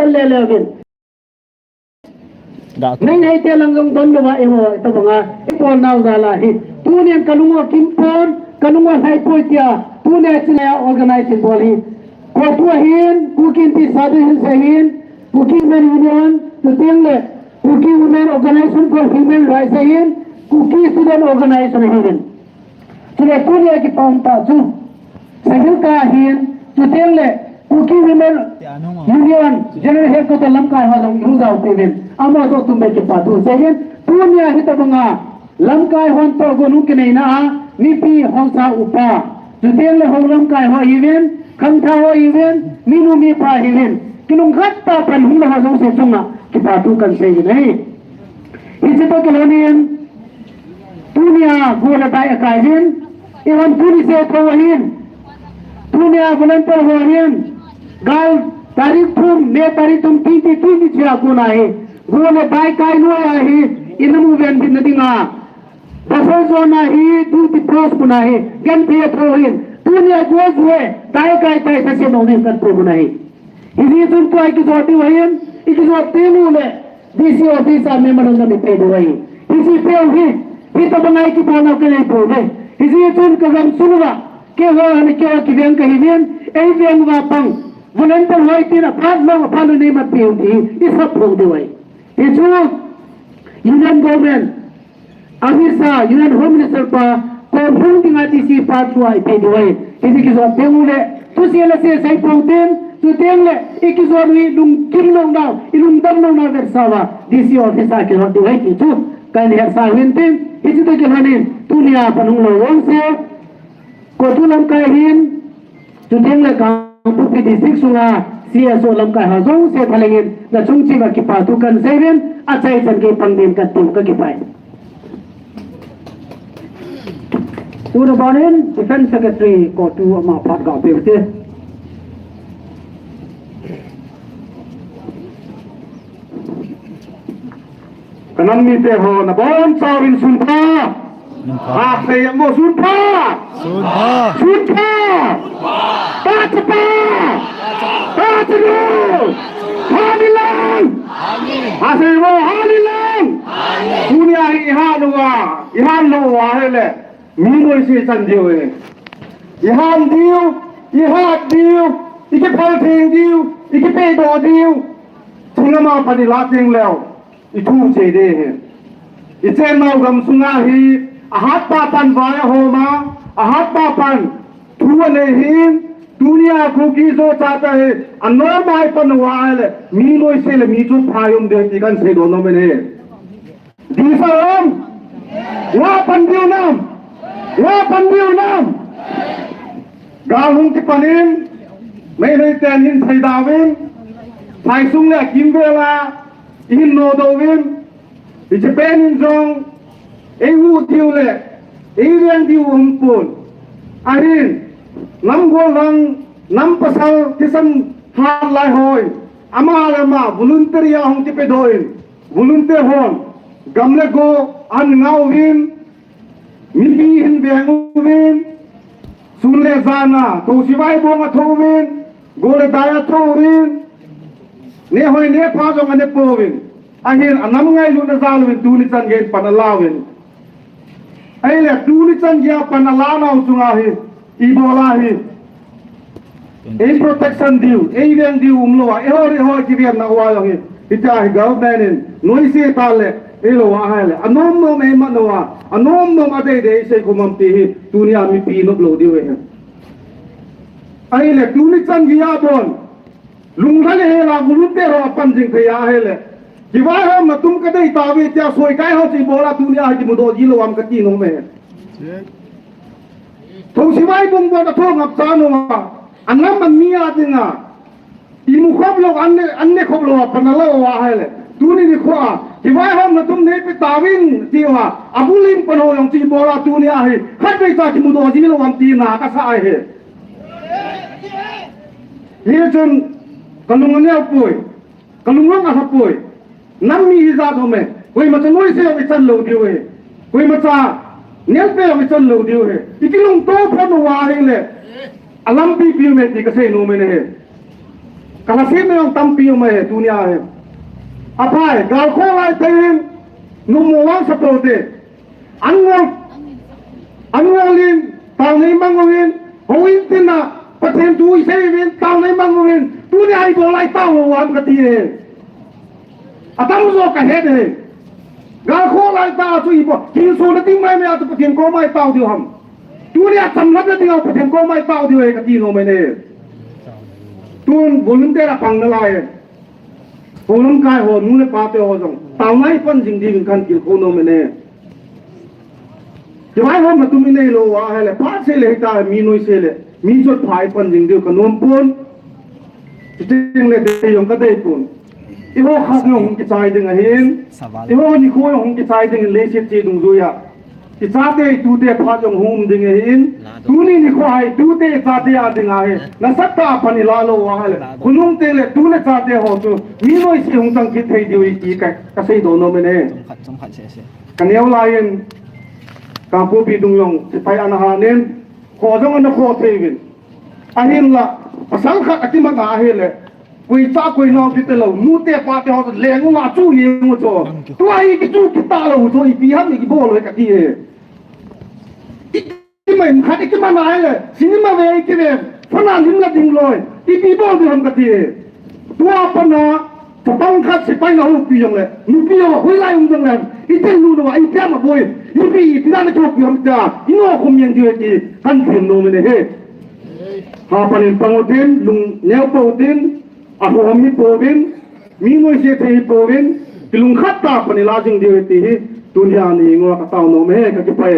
tel le le bin nai nai te lang gong don wa e ho ta banga e pol nau da la hi tu ne kalungo kim pon kalungo hai po tia tu ne chila organizing bol hi ko tu hin ku kin ti sadu hin se hin ku ki men union tu teng le ku ki women organization for human rights hin ku ki student organization hin chile tu ne ki pon ta chu sahil ka hin tu teng le ku ki women union general head ko ta lam ka ha long hu zau te ben ama so tumbe ki pa tu se hin tu ne hi ta banga lam kai hon to go nu ki nei na ni pi hong sa upa tu teng le hong lam kai ho even khang tha ho even minu mi pa even kinung khat ta pan hung la zo se chunga ki pa tu kan se nei isi to kelonian dunia gola dai kai hin even puni se tho hin dunia volunteer ho hin gal tarikh thum me tarikh thum ti chira guna hai gola dai kai no hai inamu ven bin dinga bafo zona hi tu ti pros guna hai gan pe tho hin dunia jo jo dai kai se no ne kan pro guna hai ini tun ko ai ki zoti wahin iki zoti nu le DC office a member ng mi pe do hai isi pe hi ito bangai ki bana ke le po ne isi tun ka gam sunwa ke ho ani ke ki ven ka hi ven ei ven wa pang volunteer hoi ti na phat lo phan ne ma pe di isa pro do hai isu Union government Amisa Union Home Minister pa ko phung ti ngati si phat wa pe do hai isi ki zo pe u le tu si le se sai po ten tu teng le ikizor ni lung kim long daw ilung dam long na versawa DC office a ke do hai ki tu kan her sa win tin iti to ke hanin tunia panung lo wong se ko tu lam kai hin tu teng le ka pu pi district sunga CSO lam kai ha zong se thalengin na chung chi ba ki pa tu kan seven a chai chan ke pangdin ka tu ka ki pai tu no banin defense secretary ko tu ma phat ga pe te kanam mi te ho na bon chawin sun pha ha se mo sun pha ta cha ha ni lang ha se mo ha ni lang dunia hi ha lo wa he le mi noi se chan diu e ihan diu ike phal theng diu ike pe do diu thunga ma pani la teng leo itu je de he ite mau gam sunga hi ahat pa pan wa ho ma ahat pa pan thu le hin dunia ko ki zo chata hai anor mai pan wa le mi loi se le mi chu phayum de ti kan se do no me ne di sam wa pan diu nam ga hung ti panin mai nei ten hin thai dawin thai sung le kim vela in no do win ite pen in jong e wu tiu le e riang diu pun arin nam go lang nam pasal kisan han lai hoi ama lama volunteer ya hong ti pe doin volunteer hon gamle go an ngau win mi bi hin beng win sun le zana to siwai bo ma tho win go le daya tho win ne hoi ne pha jong ane po win ahin anam ngai lu na zal win tu ni chan gen panala win ai le tu ni chan ya panala na chunga hi I bola hi ei protection diu ei ven diu umlo e ho ki ven na wa hi ita hi government in noi se ta le e lo wa ha le anom no me ma no wa anom no ma de se ko mam ti hi dunia mi pi no lo diu he ai le tu ni chan ya bon lung thale he la gulun te ro pan jing phe ya he le ki wa ho ma tum ka dei ta we tia soi kai ho chi bola dunia hi mo do ji lo am ka ti no me thong siwai bung bo da thong ap sa no ma anam man mi a dinga I mu khop lo anne khop lo pan lo wa ha le tu ni ni khwa ki wa ho ma tum ne pe ta win ti wa abulim pan ho yong ti bola dunia hi khat dei ta ki mo do ji lo am ti na ka sa ai he hi chun kalung ne poi kalung lo ka poi nam mi za tho me koi ma noi se we chan lo diu he koi ma cha nel pe we chan lo diu he ikilung to phan wa he le alam pi pi me ti ka se no me ne he Kalau sih memang tampil mah dunia he. Apa? Gal kau lai tehin, numuang seperti, angolin, tahun ini mangolin, hawin tina, paten tu isewin, tahun ini mangolin, dunia ini boleh tahu wan ketiye. Atau musuh kahet he. Gal kau lai tahu tu ibu, kinsu nanti mai me atau paten kau mai tahu dia ham. Dunia samlat nanti kau paten kau mai tahu dia ketiye no mana. Tuan volunteer apang nalai, volun kai ho, nune pate ho jong, tau nai pan jing di kan kil kono mene. Jawai ho matu mene lo wa hele, pa se le ta mi noi se le, mi jot phai pan jing di kan nom pun, jing le de yong ka de pun. Iho khas ngong ki chai ding a hin, iho ni ko yong ki chai ding le se che dung zo ya. Ki cha te tu te pha jong hum ding a hin. Tuni ni kuai tu te chate a ding a he na sakta pani la lo wa hele kunung te le tu le chate ho tu mi noi si hung tang ki thei diwi ki ka sei do no mene kan yau lain ka po bi dung yong si pai ana ha nen ko jong ana ko thei win a hin la asal kha ati ma ga hele kui cha kui no ti te lo mu te pa te ho le ngu ma chu yi ngu cho tu ai ki chu ki ta lo cho i pi ham ni ki bo lo ka ti he mình khát cái mà nói là xin mà về cái này phần nào những là tình rồi đi đi bao nhiêu cái gì tua phần nào cho tao khát sẽ bay nào lúc dùng này lúc bây giờ hồi lại dùng này ít tiền luôn rồi ít tiền mà bồi lúc bây giờ nó chụp dùng ta nó không nhận được gì hắn tiền đâu mà này ha phần bằng tiền lùng neo bao tiền à hôm mi bao tiền mi ngồi xe thì bao tiền cái lùng khát ta phần này là dùng điều gì dunia này ngồi cái tàu nó mấy cái phải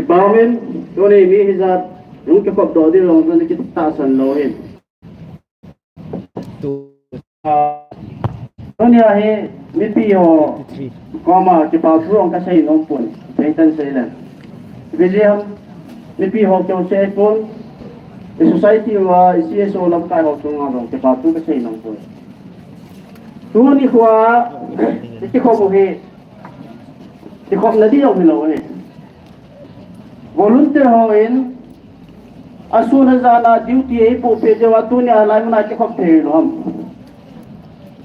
bao men tôi này mi hizat những cái cọc đó đi lòng tôi cái ta sẵn lâu hết tôi này he mi pi ho có mà cái bao thu ông cái xây nông phun xây tân xây lên bây giờ mi pi ho trong xây phun cái society và CSO làm cái họ trong ngành cái bao thu cái xây nông phun tôi này qua cái cọc he cái cọc là đi đâu mình lâu hết volunteer hoin asuna zana duty e po pe jawa tunia lai mana ke khop the lo ham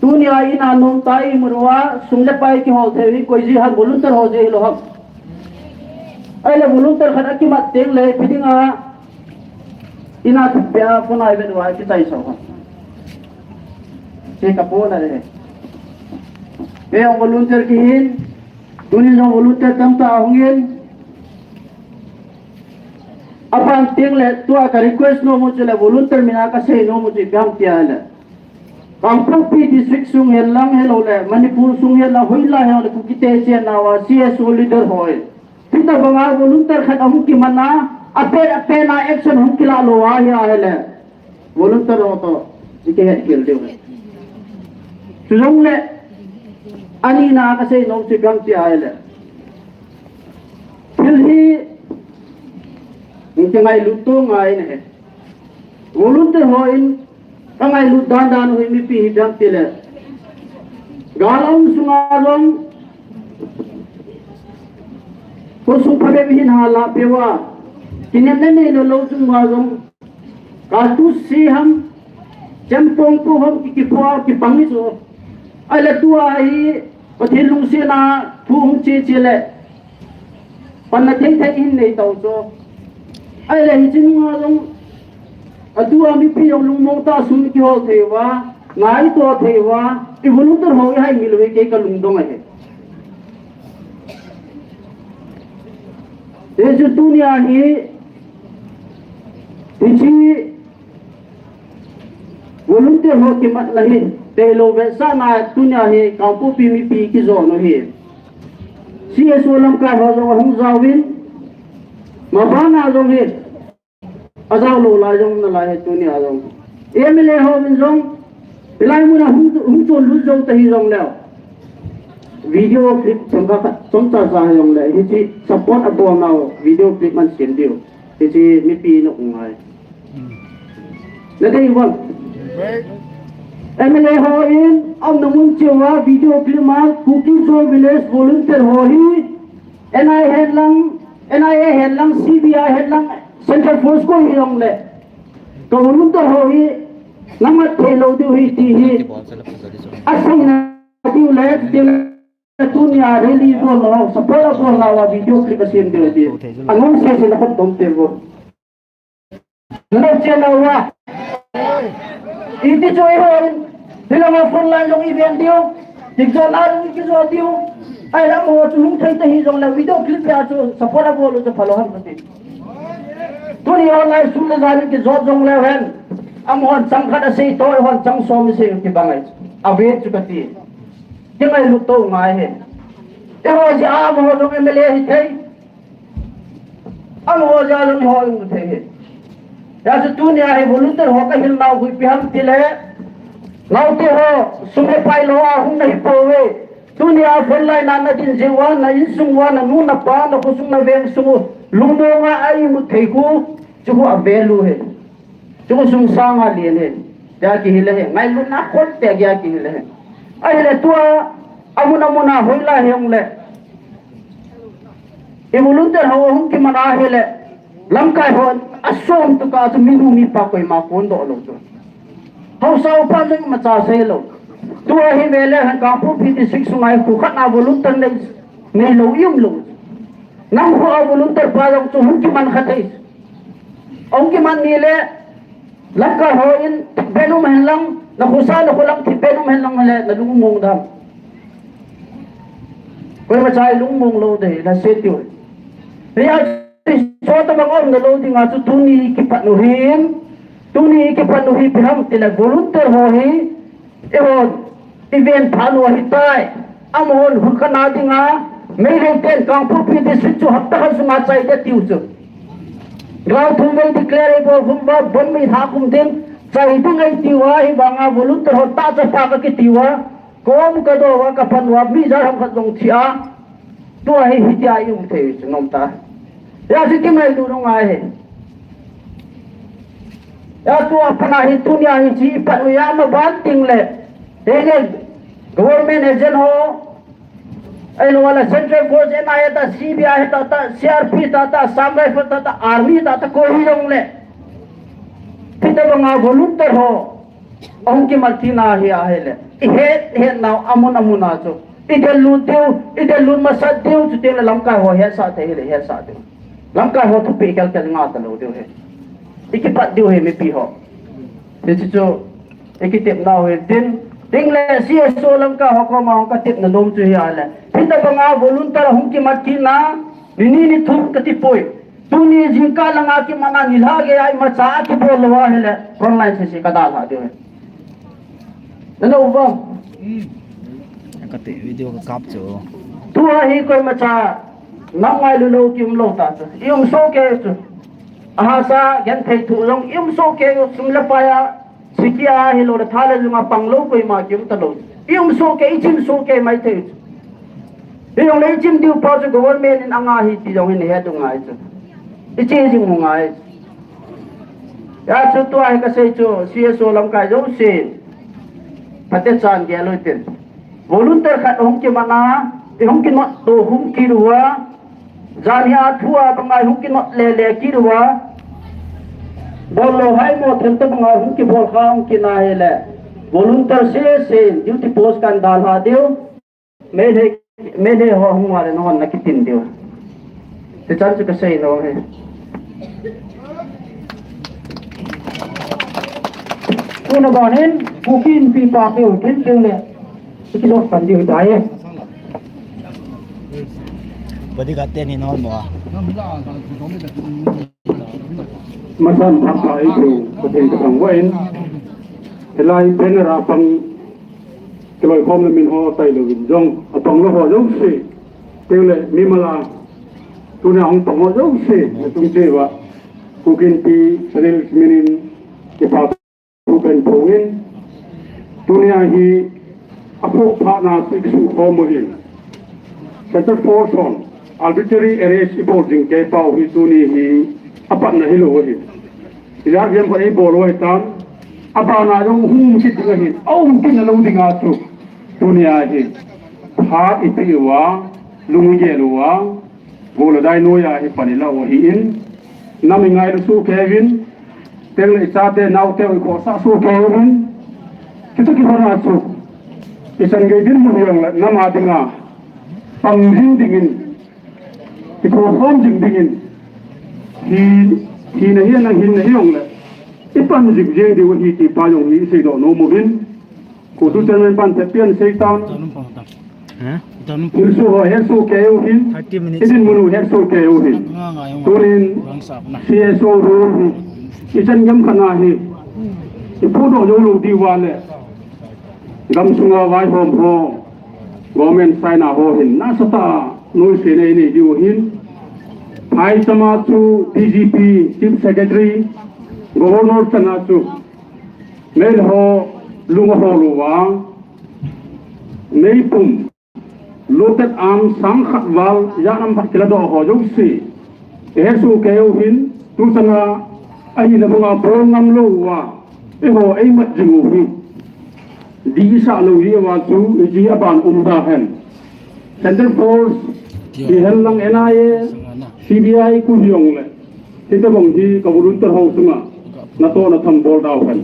tunia ina nom tai murwa sumle pai ki hol the koi ji han volunteer ho je lo ham ai le volunteer khana ki mat teng le pidinga ina pya phonai be wa ki tai so ham se ka po na re e volunteer ki hin tunia jo volunteer tam ta hongin upon Teng ले तो का request no मुझे ले volunteer मिना का से no मुझे काम किया ले कांगपोंगपी डिस्ट्रिक्ट सुंग हे लंग हे लो ले मणिपुर सुंग हे ला होइला हे ले कुकिते से ना वा सीएसओ लीडर होय तिना बंगा वॉलंटियर खत हम की मना अपे ना एक्शन हम किला लो आ हे ले वॉलंटियर हो तो इके हे खेल दे सुंग ले ani na ka se नो से काम किया ले फिर ही Ini ngai lutu ngai ne, volunteer hoin, ngai lut dan hoin mipi hidang tile. Galang sungalong, kosong pada bihin hala pewa. Kini nene lo sungalong, katus si ham, jempong pu ham kipua kipangiso. Ala tua hi, pathilung si na puhung cile. Panateng teng nei tau so. ai là hình dung long adu ami pi yong lung mong ta sum ki ho thewa ngai to thewa i volunteer ho hai milwe ke ka lung dong hai ye jo dunia hi ichi volunteer ho ki mat lahin te lo ve sa na dunia hi ka pu pi mi pi ki zo no hi CSO lam ka ho zo hung zawin mabana jong he azau lo la jong na la he tu ni azong emle ho min jong pilai mu na hum to lu jong ta hi jong leo video clip changka chong ta sa jong le hi chi support abo na video clip man sen dio hi chi mi pi no ngai le dei won emle ho in om na mun chewa video clip ma cooking show village volunteer ho hi NIA hen lang CBI hen lang Central Force ko hiyong le ko volunteer ho hi namat thelo du hi ti hi asing na diu le ding tunia reli bo lo sapora bo la wa video clip asin de di anong se se na ko tom te bo no chela wa iti jo ho dila ma phone line long event dio jikjon ar ki jo dio ai la mo chung thai ta hi jong la video clip ya chu sapora bo lo to follow han ti tuni online sul le zani ki zo jong le wen am hon chang khat ase toy hon chang som se ki bangai ave chu ka ti jangai lu to ngai he e ho ja am ho jong mle hi thai am ho ja jong ho jong thai he ya chu tuni ai volunteer ho ka hil nau hui pi ham ti le lau te ho sume pai lo a hung nahi powe dunia phonlai na na din jewa na in sungwa na nu na pa na kusung na veng sungu lungno nga ai mu theiku chu a velu he chu sung sang a lien he ya ki hile he ngai lu na khot te ya ki hile he ai le tua amuna hoila he ong le e volunteer ho hung ki mana he le lamkai ho asom tu ka tu minu mi pa koi ma kon do lo tu hau sau pa jeng ma cha se lo tua hi vele han ka pu phi 6 sungai ku khat na volunteer le me lo yum lo nang ho volunteer pa jong chu hung ki man khatai ong ki man ni le lakka ho in benu men lang na khusa na khulang thi benu men lang le na lung mong dam koi ma chai lung mong lo de na se tiu ya so ta bang om na lo ding a chu tuni ki panuhin tuni ke panuhi piham tila volunteer ho hi ehon event phalu hi tai amon hukana dinga mere ten kangpu pi district chu hapta ha sunga chai de tiu chu grau thumai declare bo humba bon mi ha kum den chai dingai tiwa hi banga volunteer ho ta cha pa ka ki tiwa kom ka do wa ka pan wa mi jar ham khat dong thia to hi hi ja yung the chu nom ta ya si kim lai du nong ai he ya tu apna hi dunia hi ji pa ya ma ban ting le ele government agent ho ai lo wala central force NIA ta CBI ta CRP ta Assam Rifle ta army ta ko hi long le kita banga volunteer ho ong ki martina hi a hele he now amuna chu idel lu ma sa deu chu te lamka ho he sa te he sa te lamka ho thu pe kal nga ta lo deu he ikipat diu he me pi ho de chu ikitip na he din ding le CSO lam ka ho ko ma ka tip na nom chu hi ala pinta banga volunteer hung ki matina ni thum ka ti poi tuni jingka langa ki mana nilha ge ai ma cha ki bolwa hele online se ka dal ha diu he na uba ka te video ka kap chu tu hi koi ma cha nangai lu kim lo ta yum so ke chu ahasa gen thei thu long im so ke sum la pa ya sikia hi lo da thala junga panglo koi ma kim ta lo im so ke ichim so ke mai thei hi long le ichim diu pa ju government in anga hi ti jong hi he tu ngai chu ichi jing mo ngai ya chu tu ai ka sei chu CSO lam kai jo se pate chan ge lo tin volunteer khat hong ki mana hong ki not to hong ki ruwa jania thua bangai hong ki not le ki ruwa bolo hai mo thel to bangai hong ki bol kha hong ki na hele volunteer se duty post kan dal ha deu me ho hong wale no na ki tin deu te chan chu ka sei no he tu na banen kukin pi pa ke utin deu le ki lo pan deu dai body ka te ni non mo masan apa itu betul betul wain helai penera pang keloi kom le min ho tai lo jong apang lo ho jong se tele mimala tu na hong pang ho jong se tung se wa kukin pi seril minin ke pa kukan pongin dunia hi apok pha na siksu ho mo hin center force on arbitrary arrest reporting ke pau hi tuni hi apat na hilo hi ila gem ko ei bolo hi tam apa na jong hum sit ding hi au tin na lo ding a tu dunia hi ha ipi wa lungu ye lo wa vô là đại nuôi à hi pani la hi in năm mình ngày su Kevin tên là cha tên nào tên có sa su Kevin kita kita na su isan gay din mo yang năm ating nga pang dingin ito hom dingin hi na hiyan ang hin na hiyong la ipan jigjeng di hi ti pa yung hi sei do no mo hin ko tu chen pan te pian sei taun hả tao nó il su ho he su ke u hin 30 minutes idin munu he su ke u hin turin CSO ru isan gam khana hi ipu do yo lu di wa le gam sunga vai hom ho government sign a ho hin na sata noi se nei ni diu hin Hai sama chu DGP Chief Secretary Governor chana chu mail ho lunga ho luwa nei pum lotet am sang khat wal ya nam phat kila do ho jong si e su ke u hin tu changa ai na bunga pro ngam lo wa e ho ai mat jingu hi di sa lo ri wa chu ji aban da hen Center Force di hel lang NIA CBI ku hiong le kita bang hi ka bulun ter ho sunga na to na tham bol daw kan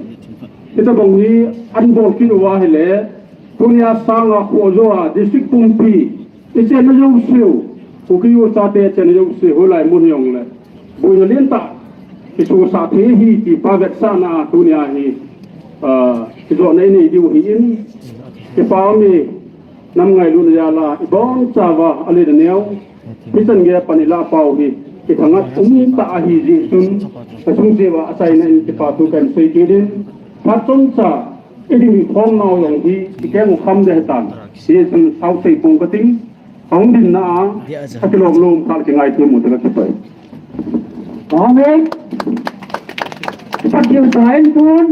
kita bang hi an bol kin wa hele punya sanga ko zo a district pumpi ite na yo siu ku ki yo sa te chen yo si ho lai mun hiong le bu yo len ta ki su sa the hi ki pa vet sa na dunia hi ki zo nei ni diu hi in ki pa mi nam ngai lu ya la ibon cha wa ale de neo Pisan gaya panila pau hi kitangat ta hi ji sun kasung sewa asai na intipatu kan sei kidin patong sa edimi khom nau yang hi tikeng kham de tan si sun sau sei pung kating hong din na atilom lom kal kingai tu mu ta kipai Amen. Pat yêu train pun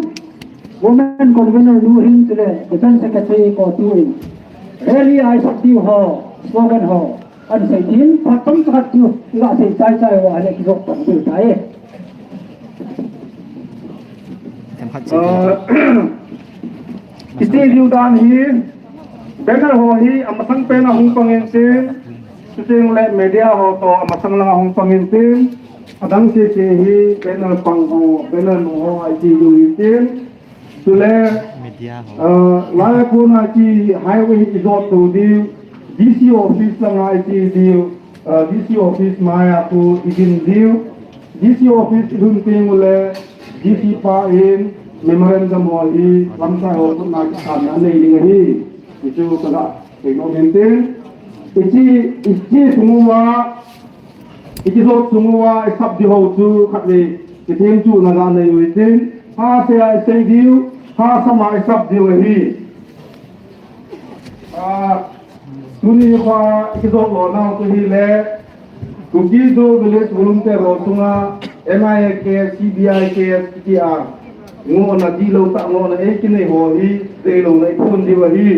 women convener nu hin tele defense secretary ko tuin rally ai sakti ho slogan ho anh sẽ tin phát tâm phát chu là sẽ trái trái và này cái gốc tổng từ trái iti liu dan hi benar ho hi amasang pena hong pangin sin suting le media ho to amasang lang hong pangin sin adang si hi benar pang ho benar no ho ai ti lu tin sule media la puna ki highway izot to di DC office lang ay diu DC office maya tu igin diu DC office idun tingule DC pa in memorandum mo hi lamsa ho na kan na nei ding hi itu kada ino mente ichi sumuwa ichi so sumuwa isap di ho tu khatli kitem chu na ga nei witin ha se ai sei diu ha sama isap diu hi Tuni kwa ikizo lo na to hi le kuki do village volunteer ro tunga MIA ke CBI ke TR ngo na di lo ta ngo na e kine ho hi de lo na phun di wa hi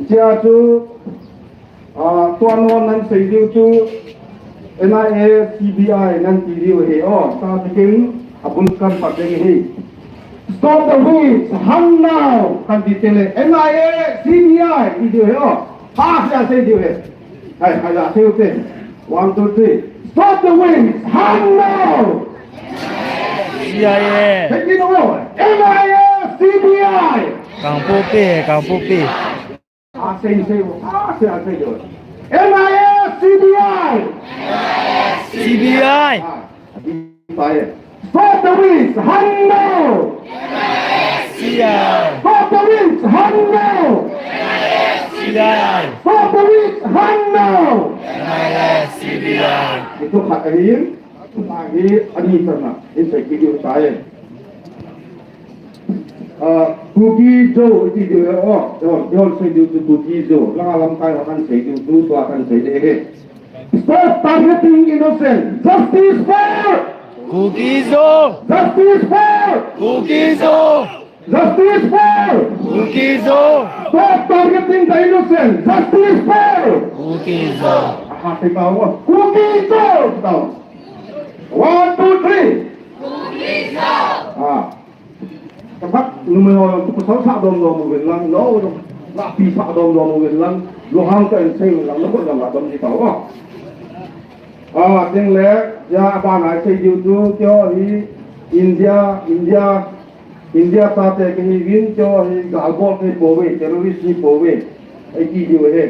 chia chu to no nan sei di chu MIA CBI nan ti di wa hi ta tikin abun kan pa de hi stop the weeds hang now kan di tele MIA CBI di di ho ha ya say điều hết hay là theo tên 1 2 3 stop the wind hang now CIA thấy gì đâu rồi MIA CBI càng phố pi say rồi MIA CBI CBI stop the wind hang now CIA stop the wind hang now CBI stop the wind hang now CBI itu hak akhir lagi ani sama ini video saya Cookie Joe itu dia dia saya dia tu Cookie Joe lang alam kai akan saya dia tu akan saya deh stop targeting innocent justice for Kukizo justice for Kukizo justice for Kukizo stop targeting the innocent justice for Kukizo hati tahu Cookie Joe tahu 1 2 3 Cookie Joe các bác numero của sáu xã đồng một việt lăng nó là pi xã đồng một việt lăng lo hang cái xây lăng nó vẫn là đồng gì tao tiếng lẽ ya ba ngày xây YouTube cho hi India ta te cái vin cho hi gạo bom cái bố về terrorist hi bố về ai gì điều hết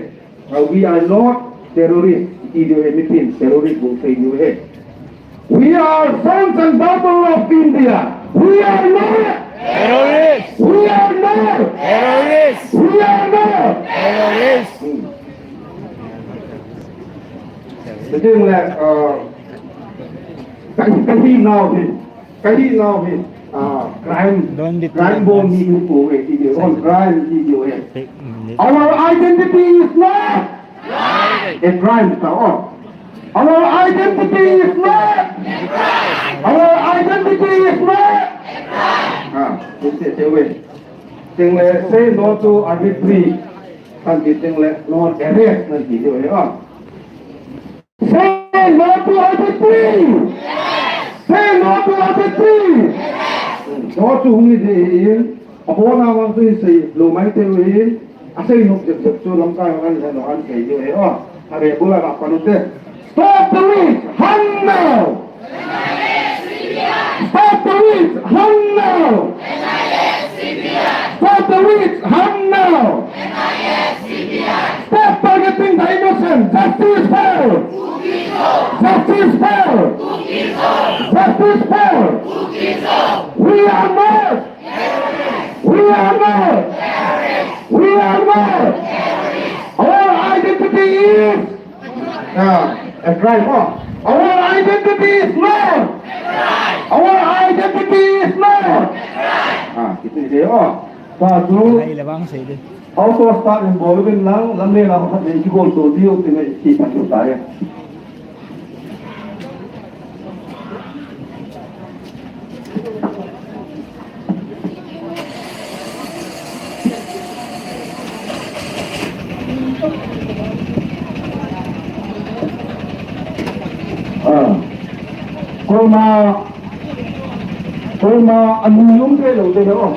we are not terrorist gì điều hết mình terrorist bố xây điều hết we are sons and daughters of India we are not Terrorist! we are not Terrorist! we are not Terrorist! thế nhưng là cái gì nào thì crime bomb gì cũng cố về thì điều on crime gì điều ấy our identity is not a crime sao our identity is not our identity is not thế vậy tiếng lệ say no to arbitrary thành tiếng lệ no arrest là gì điều ấy Say no to arbitrary. Say no to arbitrary. No to hung is in. Apo na mang to say lo mai te in. Asay no jek so lam kai man sa no an kai jo e o. Are bola ka panute. Stop the witch hunt now. Stop the witch hunt now. Stop the witch hunt now. Stop targeting the innocent. Justice fair. Justice fair. Justice fair. We are not. We are not. We are not. Our identity is a crime. Our identity is not. Our identity is not. Itu dia. Satu. Hay là băng sĩ đi. Auto start in Bolivin lang, lam le la khat nei gol to dio te nei chi pa chu ta ya. Koi ma anu yum te lo te ho.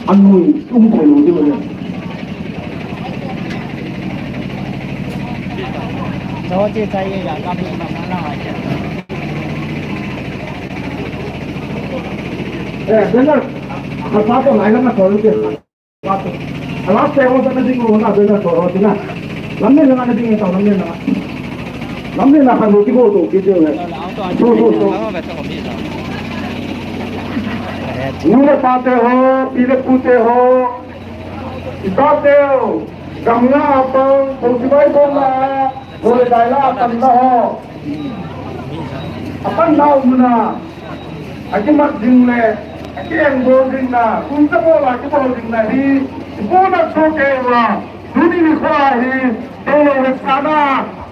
Anu yum te lo te ho. Cho chia tay là cam mà nó là Benar. Apa ngai lama soro te. Alas te ho ta ding ho na benar soro te na. Lamne na na ding ta lamne na. Lamne na kan ti go to ki te ne. So. Nula pate ho, pile pute ho. Itate ho. Gamna apang pulsibai bola. Boleh daila akan ho. Akan nau muna. Aki mat jingle. Aki yang go jingna. Kunta bola ki bola jingna hi. Bona soke wa. Duni ni kha hi. Tolo resana.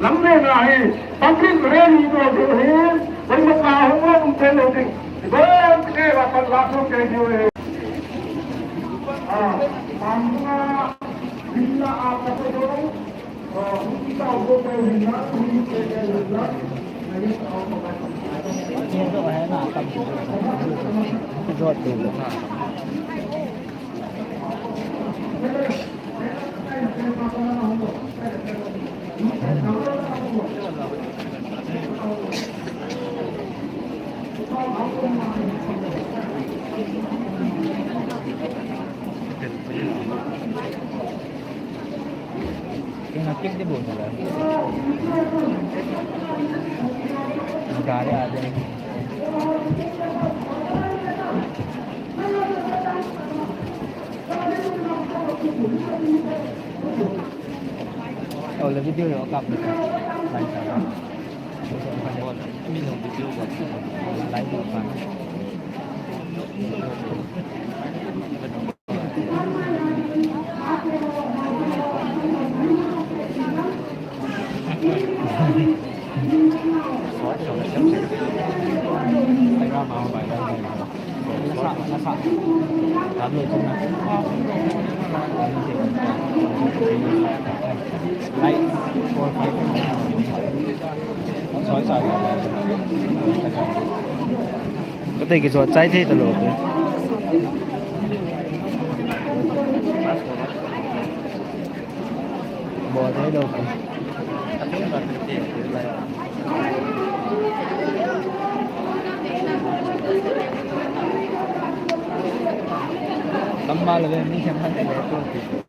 Lamne na hi. Pakin reni do hi. Boleh ka ho un telo ding. Bon ke wa pan laso ke diwe. Mamma Bila apa tu? Kita udah berhina, kita berhina. Chia độ hay là tầm ruột đủ được hả? Cái nó tiếp cái buồn rồi. Gà đấy à đây. Là video nó cặp được lại sao? Mình không video của lại một phần. Tay ra màu bài đây này. Nó sẵn. Làm được không nào? Đấy, tôi phải sói sài có thể cái ruột cháy thế tao lột đấy. Bỏ thế đâu. Malah ni siapa yang lepas tu.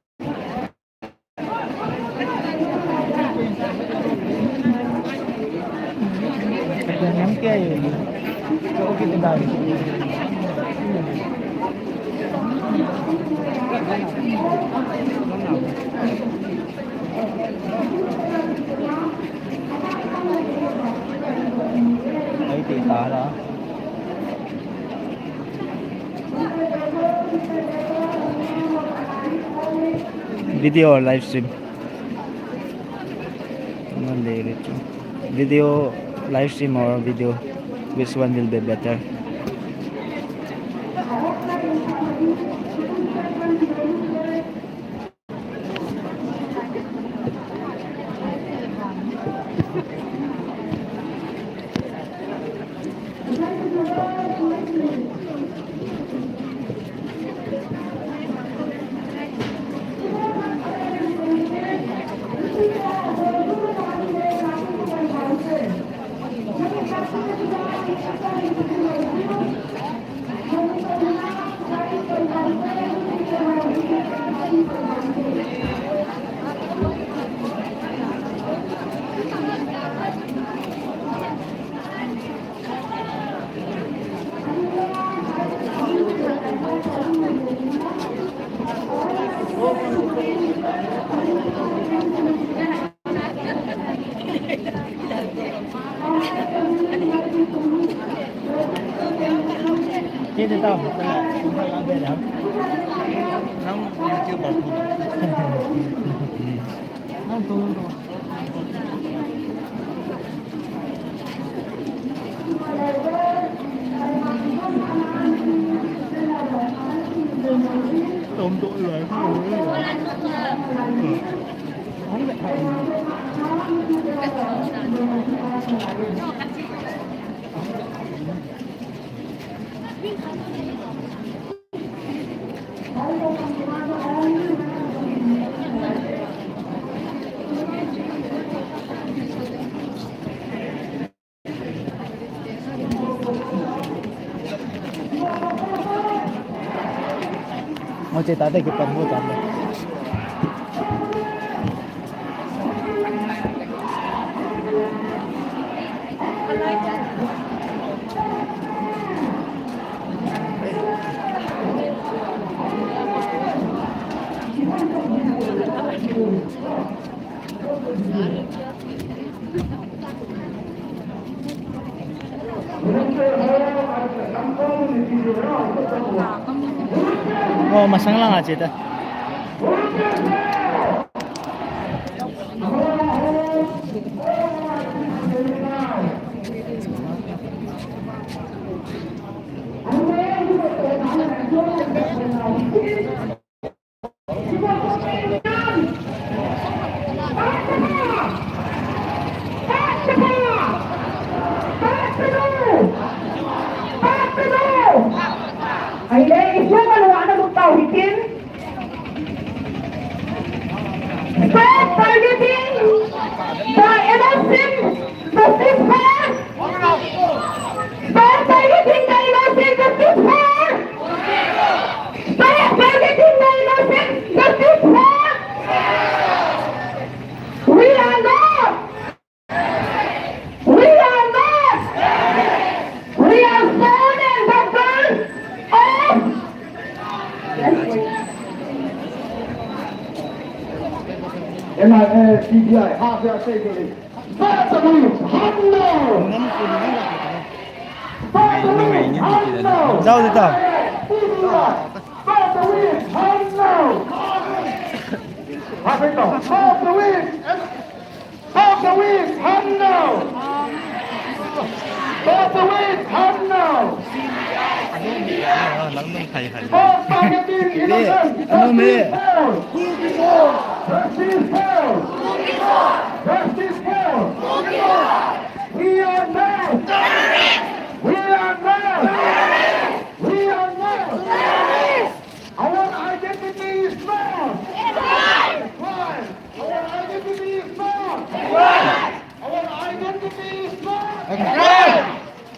Yang kaya ni, kau kita dah. Ay tita lah. Video or live stream? Video, live stream or video? Which one will be better? Kita tahu, kita ada dah. Nang YouTube aku. Nang tu. Tôm tụi rồi. Mau cerita ada kita buat apa? Oh, masang lang aja dah. Ay, isu kalau ada tahu bikin. Stop targeting the innocent, the sister. Stop targeting the innocent, the sister. Stop targeting the innocent, the sister. We are not. We are not. We are sworn and doctors of. NIA, CBI, Hafia State, Fatalist, Hanno! Fatalist, Hanno! Jauh dito. Fatalist, Hanno! Hafito, Fatalist! Fatalist, Hanno! Fatalist, Hanno! Lang nung kaya-kaya. Stop targeting innocent! Ano may? Justice hell! Justice hell! We are not! We are not! We are not! Our identity is not! Why? Our identity is not! Our identity is not!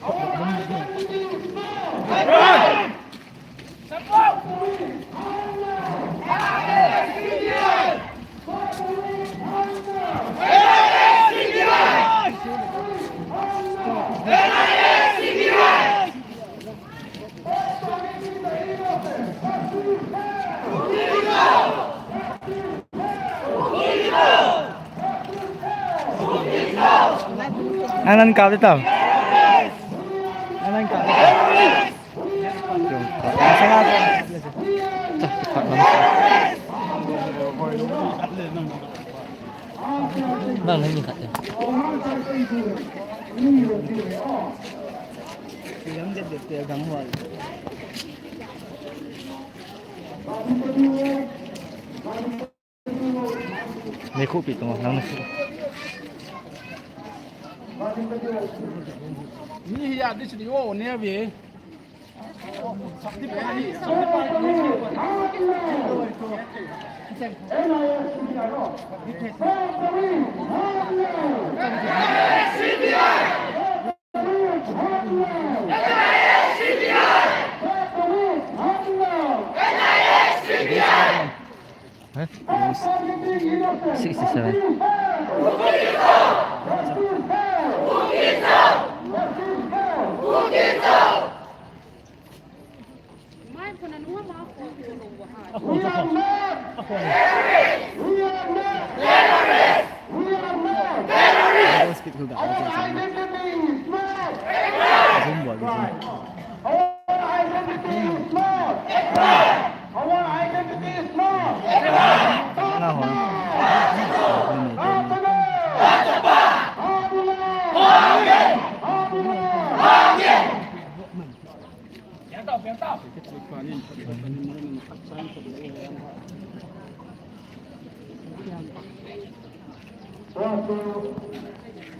Our identity is not! Anan ka dito? Anan ka dito? Asa nga ako? Bang, hindi ka dyan. Yang jadi dia gangwal. May kopi tu nang nasi. Ni ya di sini wo ne be. Huh? 67. Speed ko gawin sa sana. Zumba, zumba. Nah,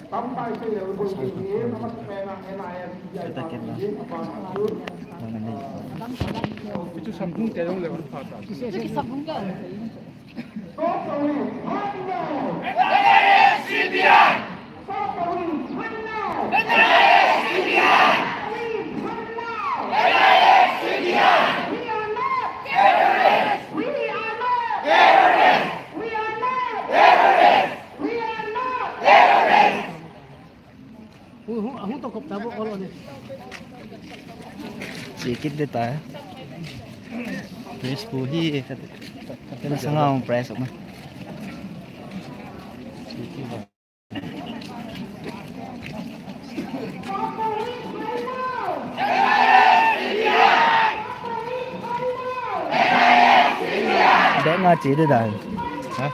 sampai sini begini sama sepena enak kita kena. Mana ni? Itu sambung dia yang lewat fata. Sikit dia tak. Press puhi kata nasa nga ang press mo. Dia ngaji dia dah. Ha?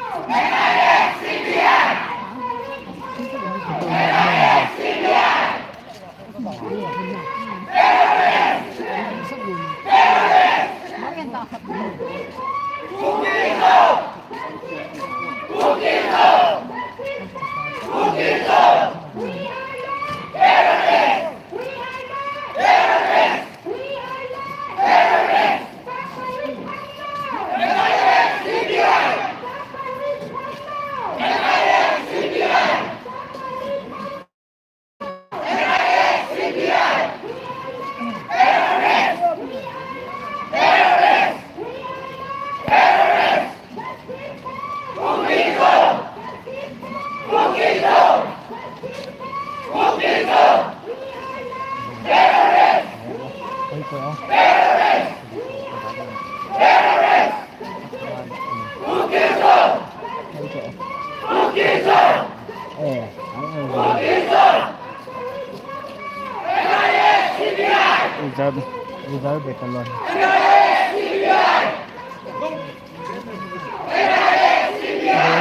Reserve battalion.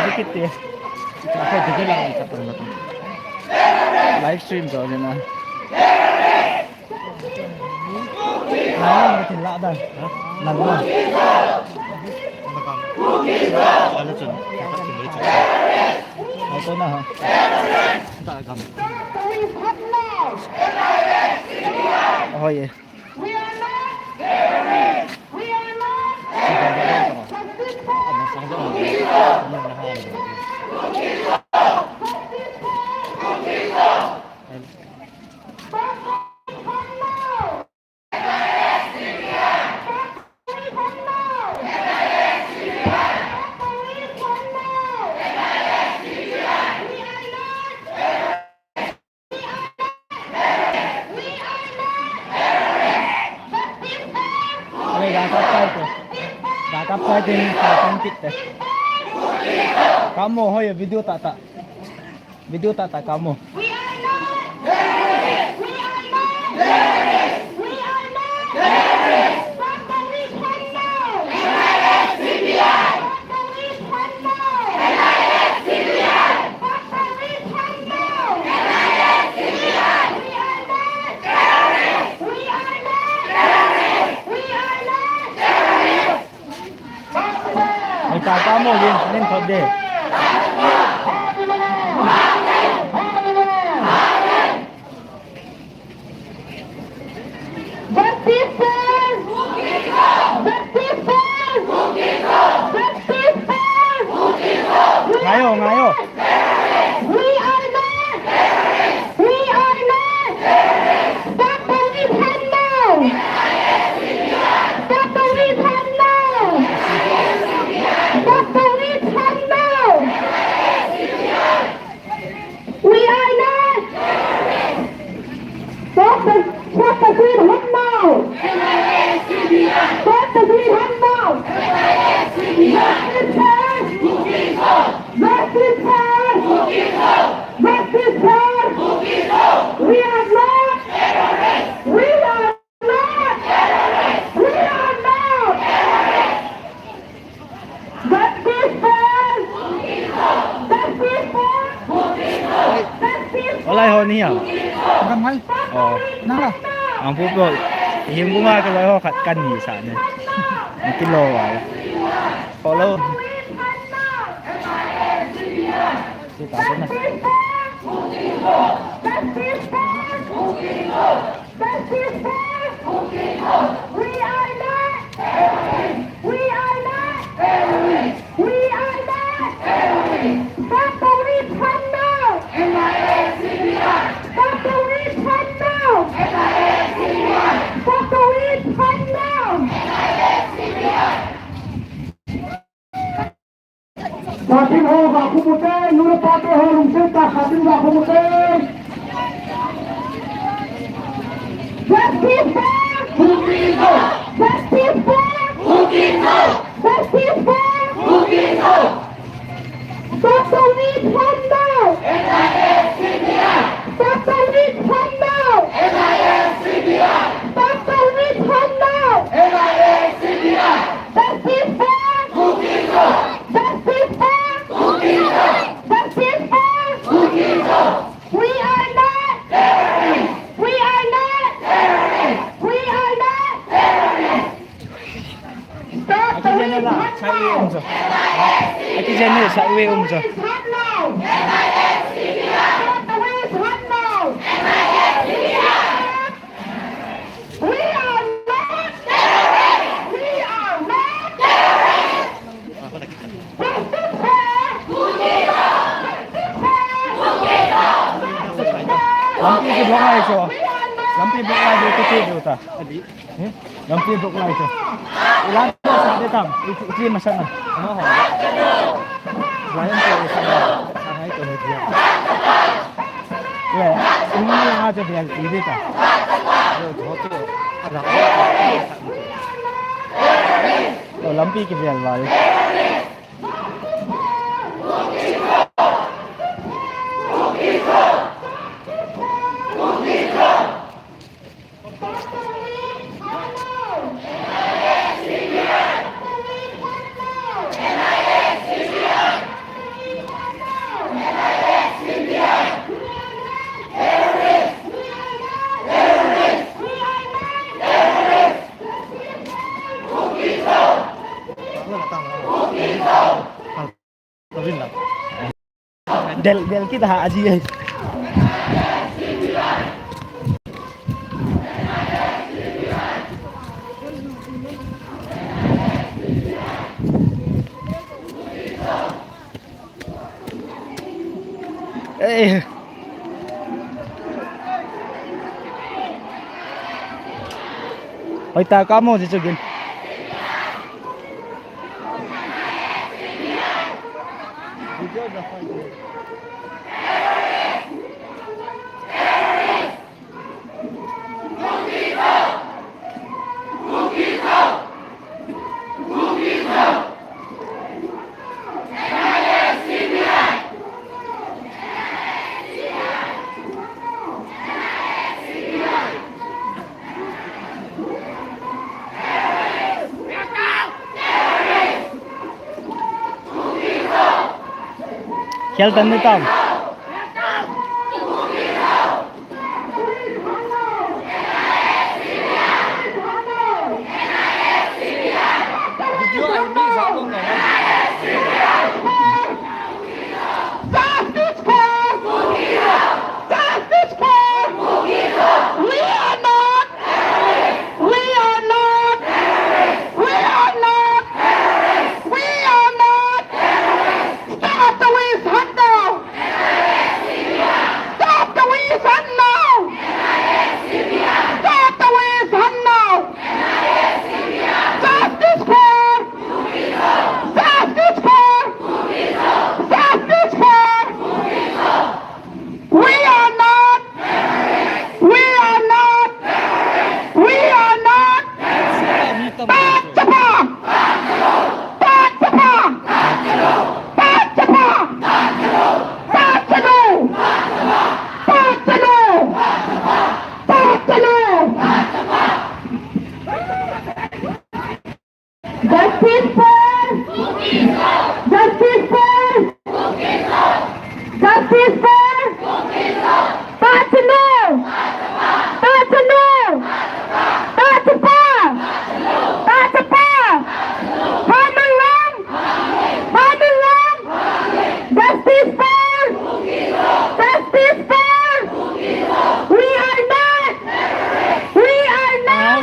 Dikit ya. Apa juga lang ikat na to. Live stream to din na. Natin ladan. Nagma. Ano to? Ito na ha. Tagam. Oh yeah. We are not terrorists. We are not Kakap din sa kit eh. Kamu hoy video tata. Video tata kamu. We are not ta ka mo din nen thod de ngayo ngayo We are not. We are not. Stop the weekend now. Stop the weekend now. Stop the weekend now. We are not. Stop the weekend now. Stop the weekend now. Let's return. Let's return. We are not. We are not. We are not. Let's return. Let's return. Let's return. walay ho niya Kan mai. oh Nara. ang pupo him bunga ka ho khat kan ni sa ne ang kilo wa follow kita ko na Saking ho baku muteng, nura pate ho lungsir ta saking baku muteng. Ati jenel sa iwe umso lampi ke bokai so lampi bokai do kecil ta adi lampi bokai so ilan to sa detam iti masana oh layan to sa sangai to dia ya ini lang aja dia ini ta oh lampi ke biar wal Del kita aji guys. Hoy ta kamu si Sugin. Kelton ni Tom. Video ini sa long này.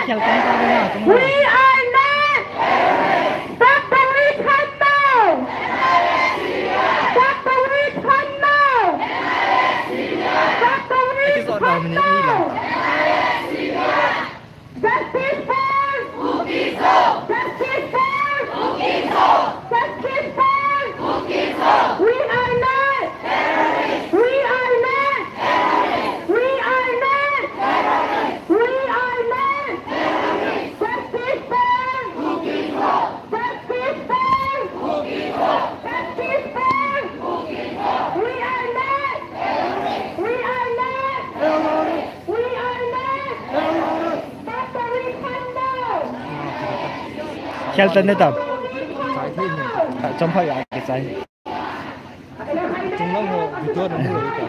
Shelton ta na tung We are not Papawitan now! Papawitan now! episode daw minute ni lang. Justice for Bukiso! Justice for Bukiso! Justice for Bukiso! We are not terrorists! We are not terrorists! We are not terrorists! We are not terrorists! Justice for Bukiso! Justice for Bukiso! Justice for Bukiso! We are not terrorists! We are not terrorists! We are not terrorists! Papawitan now! Shelton na tab. Trong phải ai cái sai. Trong nó hồ video nó hồ cái.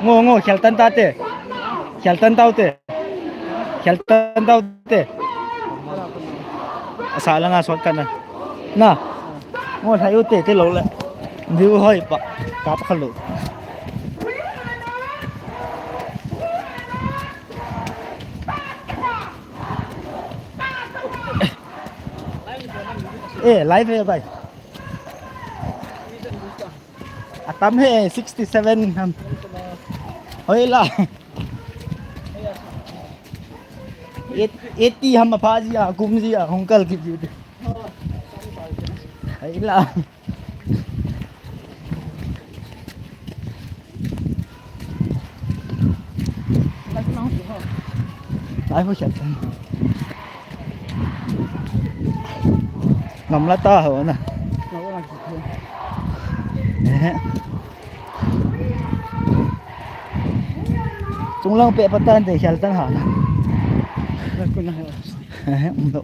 Ngô Shelton ta te. Shelton tao te. Shelton tao te. Asala nga shot ka na. Na. Ngô thấy ute te lo le. View hoi pa. Ka pa khalo. Live hai bhai. Atam hai 67 हम. Hoi la. 80 हम फाजिया गुमजिया हुंकल की जीत. Hoi la. Ai phải chặt ngầm lá to hả nè chúng long bẹ bắt tan để chặt tăng hả nè độ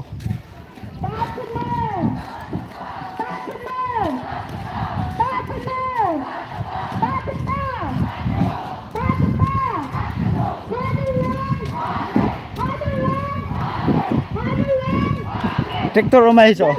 tractor romai cho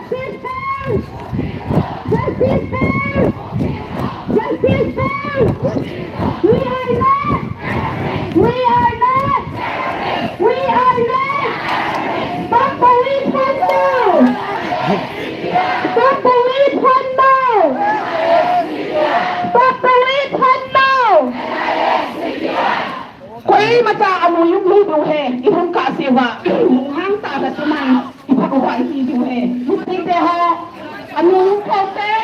Quay mà cha amo yung ludo he, ihong kasi wa, hang ta ka suman, ipakuha hindi he. Hindi ho, ano yung kote?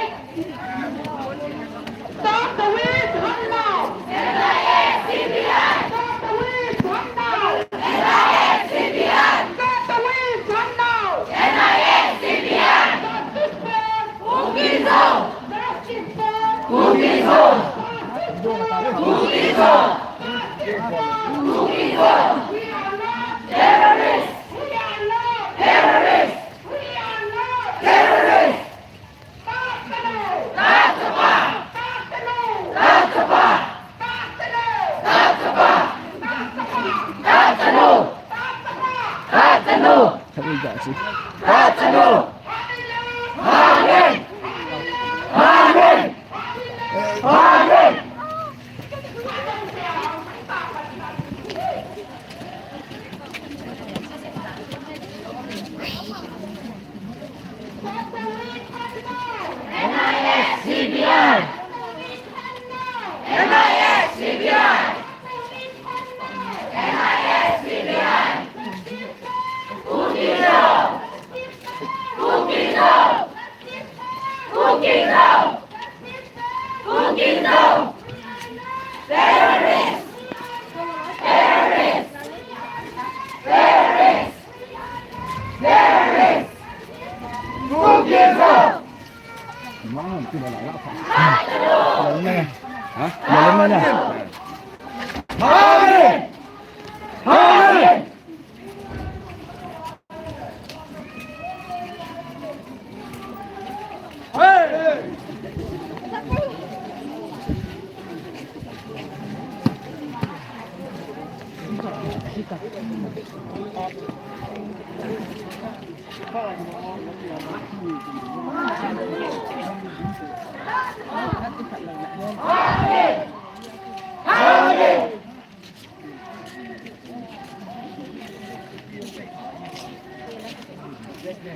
Stop the wind, run now! NISCBI! Stop the wind, run now! NISCBI! Stop the wind, run now! NISCBI! Justice for Bukiso! Justice for Bukiso! Bukiso! We are not terrorists! We are not terrorists! We are not terrorists!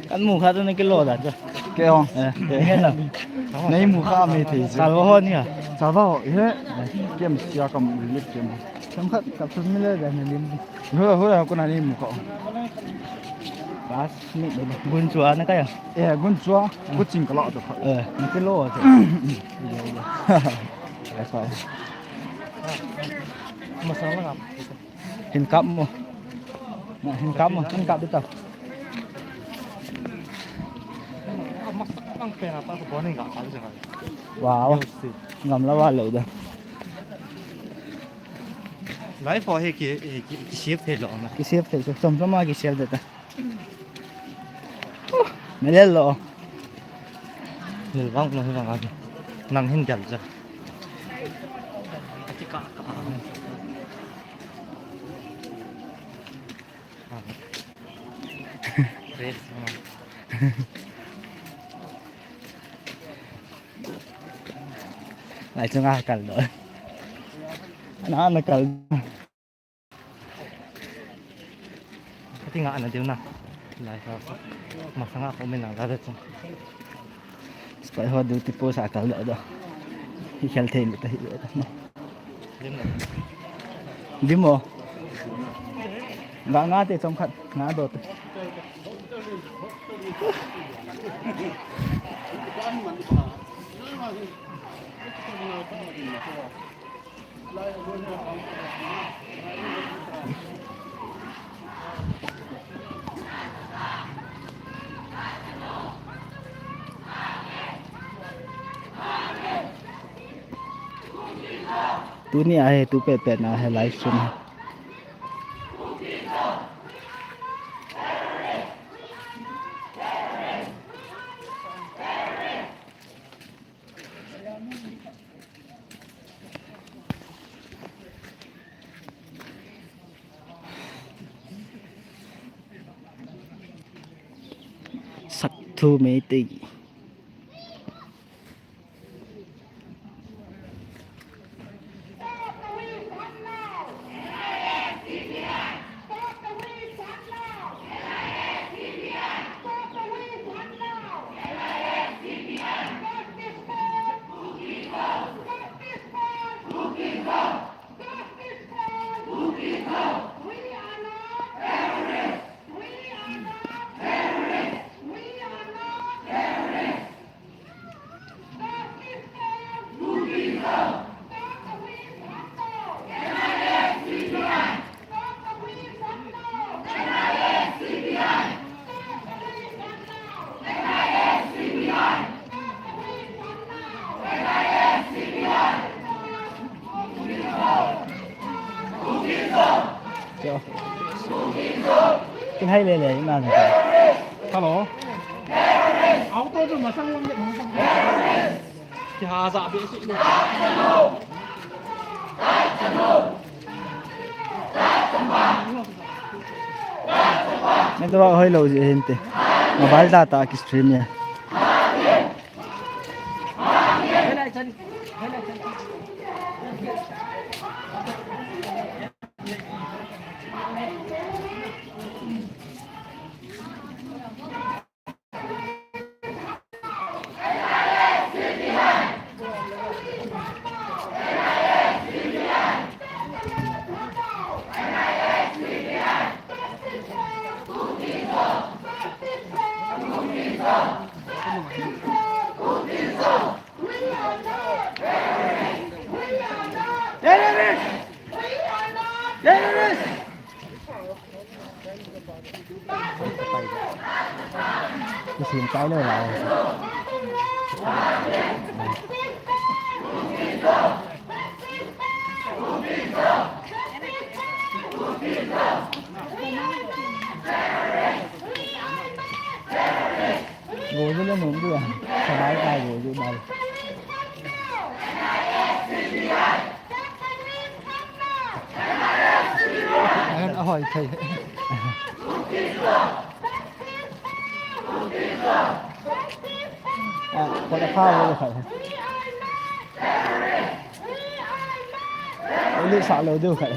Kan mù khá tôi cái lô đã chưa? Cái không? Hết rồi. Này mù khá mê thấy chứ. Sao hơn nhỉ? Sao vào? Thế kiếm xia cầm liệt kiếm. Không khát cặp tôi mới lên để mình Hứa con này mù cọ. bas mình để gun chua nó cái à? Gun chua, gun chinh cái lọ được. Cái lô rồi. Cái phải. Mà sao nó gặp? Hình cắm mà. Hình cắm đi tao. Wow, ngầm là vào lẩu đó. Lại phò hay cái xếp thế lọ mà. Cái xếp thì xong xong mà cái xếp được ta. Mày lên lọ. Nhiều vong nó vong ăn. Nang hin chặt ra. Lại cho ai cần nữa. Nó cần. Cái ngã này tiêu nào. Lại sao? Mà sang ngã không bên nào ra được không? Phải hoa đủ tipo sa cần nữa đó. Khi khel thêm được nữa đó. Đi mò. Ngã thì trong khăn, ngã đột. Tu ni ai tu pe na hai live stream. Sắc thu mấy tỷ. Cái hay lên này mà Hello. Áo tôi rồi mà sang Long Điện không sang. Thì hà dạ bị sự luôn. Ito ba hơi lâu gì hente. Mobile data cái stream nha. Cái xiên cái nữa là ngồi với nó muốn được sao máy tay ngồi với đây Hỏi thầy. คนละข้าวเลยครับเลือกสาวเราดูครับ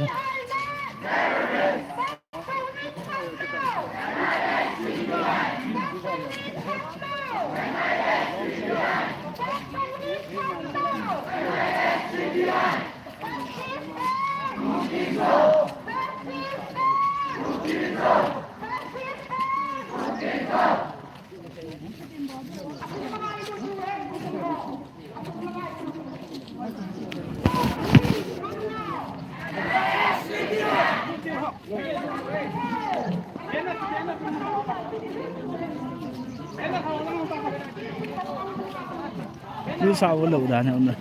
Lu sao có lẩu đàn không này?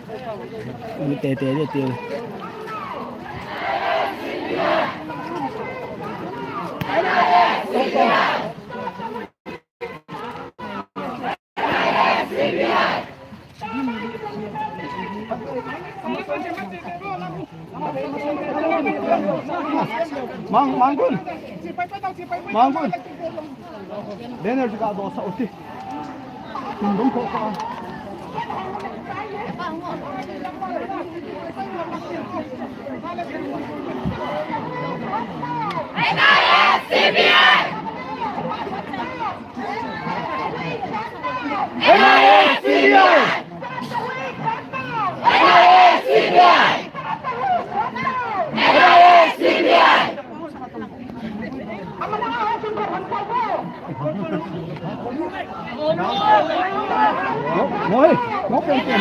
Lu tè tè để tiêu. Mangkun. Mangkun. Bener juga dosa uti. Tundung kok. Ngồi, ngốc lên tiền.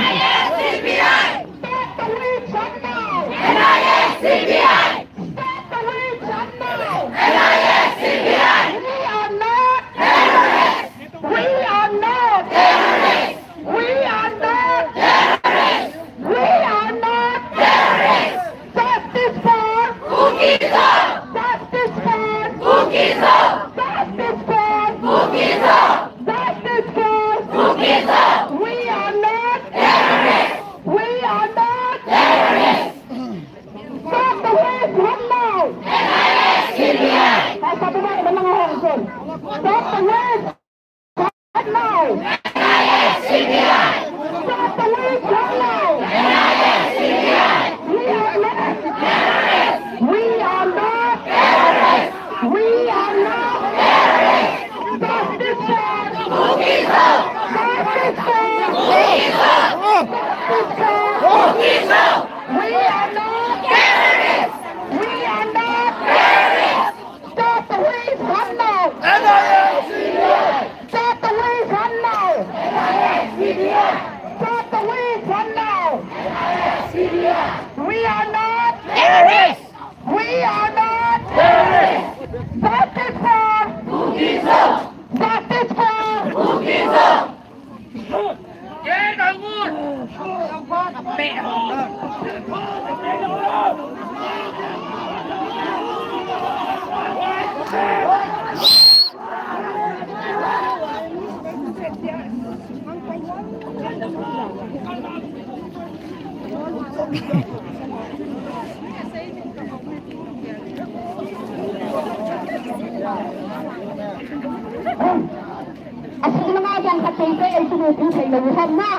At sinangagan sa tete ay sumupusay na wuhan na.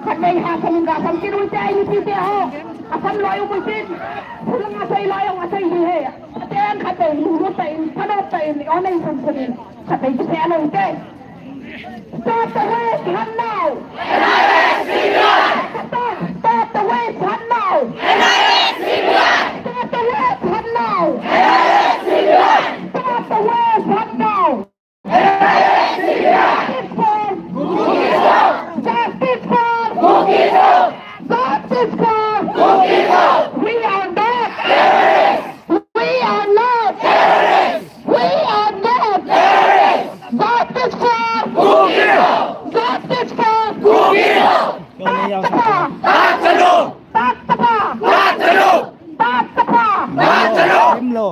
Katay hasan ng gasang kinulti ay nipiti ako. Asan loyo mo sin? Pulang asay loyo ang asay hihe. Katay ang katay, lulutain, panotain, onay sunsunin. Katay ko sa anong ite. Stop the way, run now! Stop the way, run now! Stop the way, run now! Stop the way, run now! Justice for Justice for We are not We are not We are not Justice for Justice for Timlo.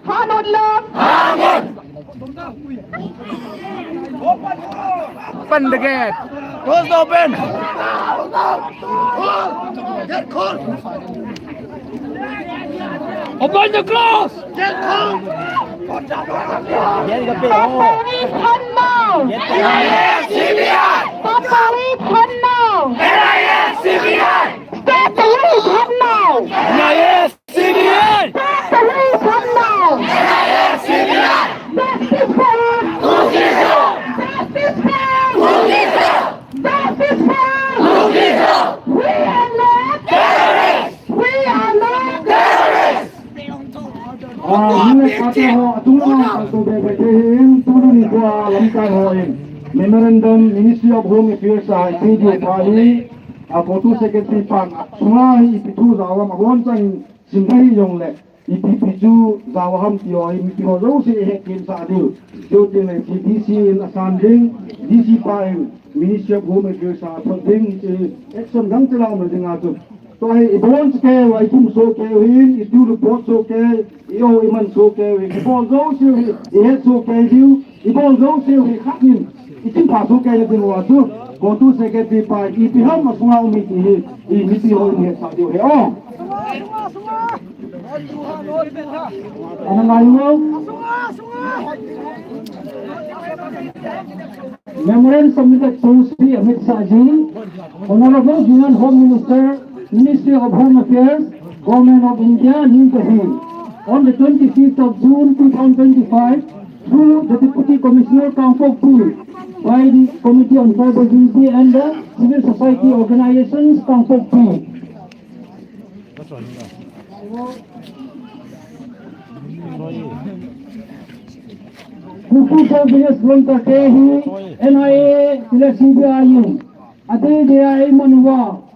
Hanod lang! open the gate. Close the open. Open the close. Get close. Get the pay. Police come now! Stop police come now! Stop police come now! Yes, CBN. Stop police come now! Justice for us! Justice for us! Justice for us! We are not terrorists! We are not terrorists! Hingga kata ho aturan kalau bebehin turun itu lamkan ho in memorandum Ministry of Home Affairs video kali aku tu secretary pan sungai itu zawam abon sang singgai yong le itu piju zawam tio ini tio jauh si hekin saadil jauh dengan CDC in asanding DC pan Ministry of Home Affairs asanding action gang celau mendengar tu तो है इबोन के वाइकुम सो के हिन इदु report सो के यो इमन सो के इबोन जो से ये सो के दिउ इबोन जो से खाकिन इतिन पासो के दिन वातु गोतु सेक्रेटरी पा इति हम मसुआ उमिति इ मिति हो ने सादियो है ओ अनलाइनो memorandum submitted to Shri Amit Shah ji honourable union home minister Ministry of Home Affairs, Government of India, New Delhi, on the 25th of June 2025, through the Deputy Commissioner Kampok 2, by the Committee on Tribal Unity and the Civil Society Organizations Kampok 2. Kuku Service Volunteer Kehi, NIA, CBI, Ade Dea Manua.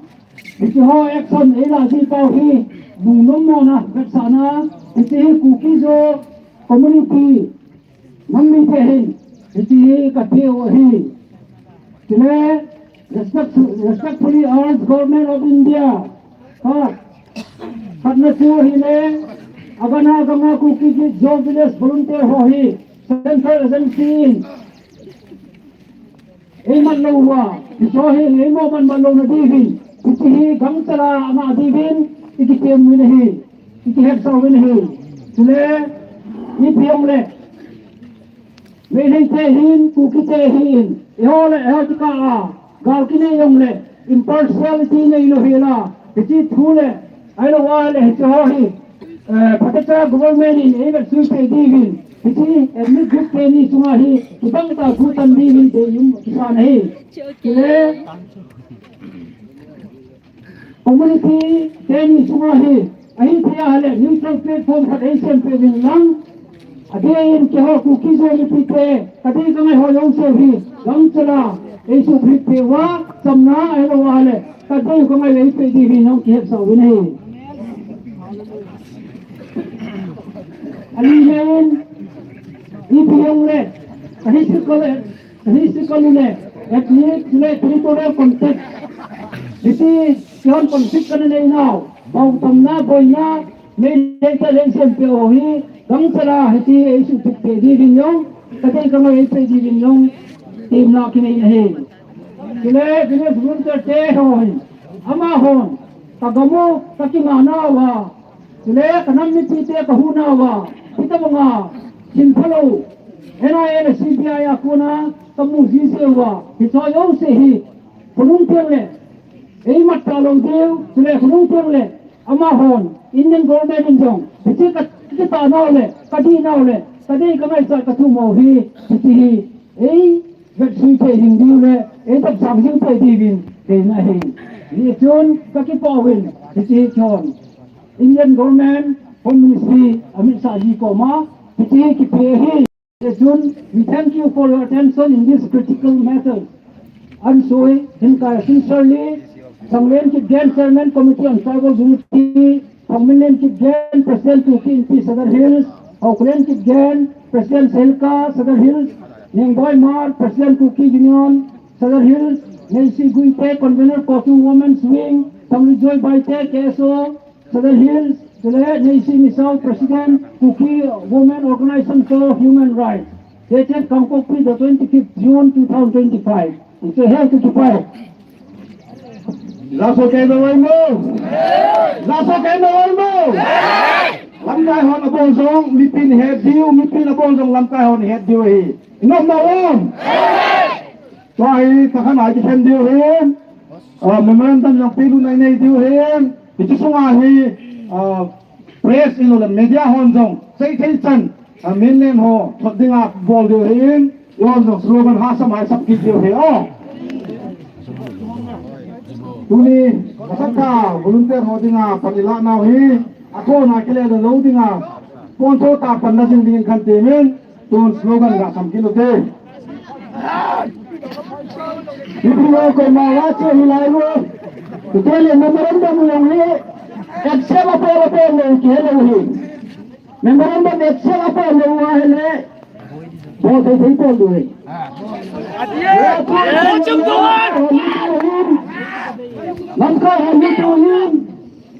Iti ho action ila di tau hi bungnom mo na katsana iti hi cookies o community mammi pe hi iti hi kathi o hi kile respectfully urge Government of India patna chu hi le agana ganga cookies ki job village volunteer ho hi central agency man lo wa ito hi mo man lo na di hi Iti gamtala ama adibin ikitiyam minahi ikiheksaw minahi sile ipiyam le mehin kukitehin ihole ehotika galkine yong le impartiality ne ilohila iti thule ailo wale hitohi patata government in ever suite divin iti admit group ni sumahi ibangta gutan divin de yum kisanahi sile community teni sumahi ahi thia hale neutral platform for Asian paving lang again ke ho kukizo ni pite kadi kamai ho yong se hi lang chala eisu pite wa samna ailo hale kadi kamai lei pe di hi nong ke sa wini ali men ipiyong le ahi sikole le at least le territorial context iti yon konflik kana nei now bau tamna boina nei data lensen pe ohi gamsara hiti isu tikte di vinyong kate kama ipe di vinyong tim na kinai nahi kile volunteer te hoy ama hon tagamo takimana wa kile kanam ni pite kahuna wa kita mga sinfalo NIA CBI akuna tamu jise wa hitoyo se hi volunteer le ei matalong deu sile volunteer le ama hon Indian government injong bichi kita naule kadi naule kadi kamai sa katu mo hi bichi ei vaccine pe hindiu le ei tak samjing pe divin te na hi ni chon kaki pawin bichi chon Indian government home ministry Amit Shah ji ko ma bichi ki pe hi chon we thank you for your attention in this critical matter I'm sorry hinka sincerely Sanglen Kitgan Chairman Committee on Tribal Unity, Sanglen Kitgan President Tuki MP Sadar Hills, Auklen Kitgan President Selka Sadar Hills, Nengboy Mar President Tuki Union Sadar Hills, Nelsi Guite Convener Kotu Women's Wing, Samrijoy Baite KSO Sadar Hills, Nelsi Misal President Tuki Women Organization for Human Rights. Dated Kampokpi the 25th June 2025. Itu hal kecupai. Lasso kay naway mo. Lasso kay naway mo. Lamkay hon abonsong mipin head diu mipin abonsong lamkay hon head diu hi. Inom na om. So ay takan ay chen diu hin. Memorandum yang pilu na inay diu hin. Itu sunga hi press ino la media hon jong. Say tension. Mainland ho thot dinga bol diu hin. Yon jong slogan hasam ay sap ki diu hi. Oh. Tuni kasaka volunteer ho dinga panila na hi. Ako na kile da lo dinga ponto ta panda sing dingin kan temen ton slogan ga sam kilo te. Ibu ko mawache hilai mo. Tutele memorandum yang ni excel apa lo kele hi. Memorandum excel apa lo hele. Bote people do hi. Namka handi tuhin.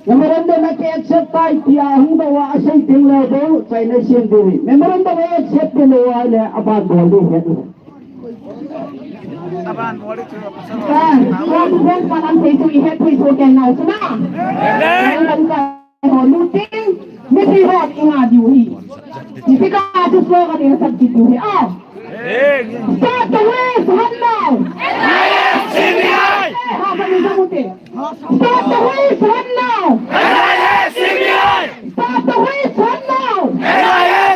Memorandum na accept tay tiya hung dawa asay tingla do say na siyang duwi. Memorandum na accept nilo wala abad boli hedo. Aban boli tu Kung parang peso ihet peso kaya na usuna. Memorandum ka luting misi hot inga diwi. Misi ka atus lo ka din sa diwi. Oh. Start the race right now. CBI. Start the race right now. CBI. Start the race right now.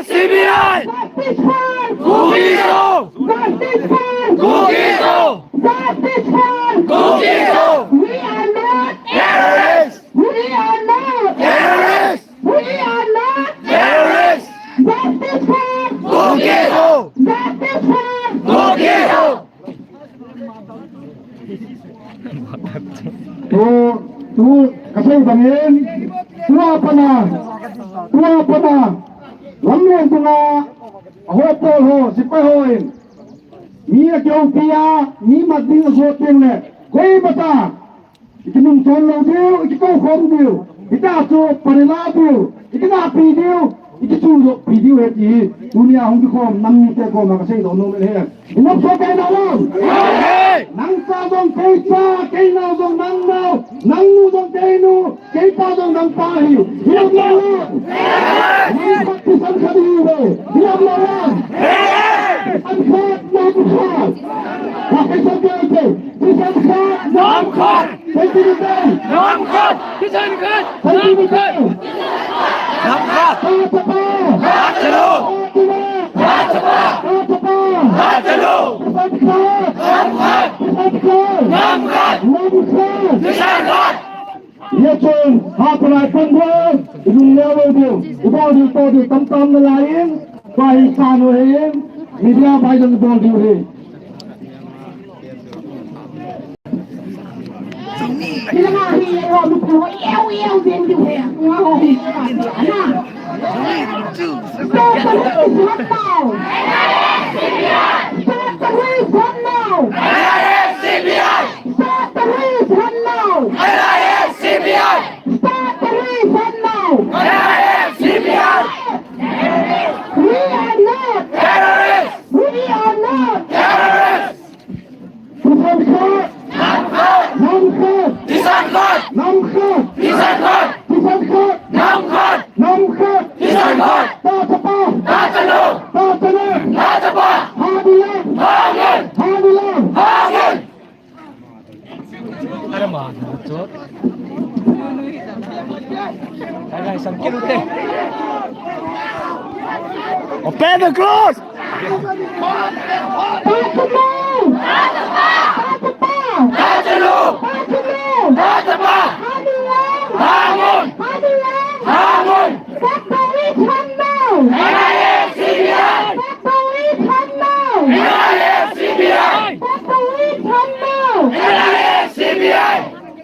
CBI. Justice for Gugizo. Justice for Gugizo. Justice for Gugizo. We are not Terrorists. We are not Terrorists. We are not Terrorists. Justice for Gugizo. Justice for Gugizo. Tu kasi bangin. Tua pa na. Lamyan tu nga hotol ho sipay hoin. Mia kyong pia mi mading asotin le. Koi bata. Ikinung tolo diu, ikikaw kom diu. Itaso panila diu. Ikinapi diu. Ikisulo pidiu heti. Dunia hong dikom nang te ko makasay do no mele. Inok so kay nawon. Nang sa dong kay sa kay na dong nang nu dong kay nu kay pa dong nang pahi. Hilab lawan. Nang patisan ka diu. Hilab lawan. Pisan khat nam khat. Bakit sa kete? Pisan khat nam khat. Kay tinitay. Nam khat. Pisan khat. Kay tinitay. Nam khat. Patapa. Hatalo. Patapa. Hatalo. Pisan khat. Nam khat. Pisan khat. Nam khat. Nam khat. Pisan khat. Ye chong hapon ay pangwan yung level diyo ibaw diyo tam na lain bahay sano hin media bahay ng ibang diyo hin Sila nga hiya ko lupo iyaw din diyo he. Nga ho hiya ka diyo. Ana. Stop the race right now. Stop the race right now. CBI. Stop the race right now. CBI. Stop the race right now. CBI. We are not. Terrorists. We are not. Terrorists. Pisan khat Nam khat Pisan khat. Nam khat Pisan khat. Pisan khat Nam khat. Nam khat Pisan khat. Patapa Hatalo. Patana Hatapa. Hadilan Hangin. Hadilan Hangin. Ada mah, cot. Kagak isang kilo teh. Open the close. Hatalo. Hatapa. Hangin. Hangin. CBI. CBI. CBI.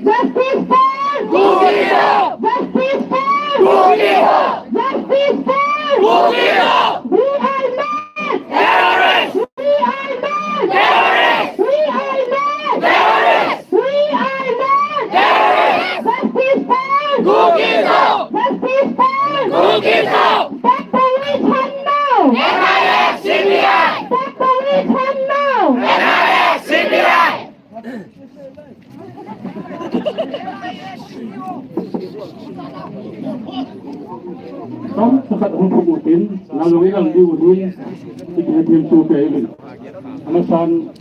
Justice for Gugizo. Justice for Gugizo. Justice for Gugizo. We are not Terrorists. We are not Terrorists. We are not Terrorists. We are Tom sakat untuk utin, lalu yang diutin, itu suka ini. Alasan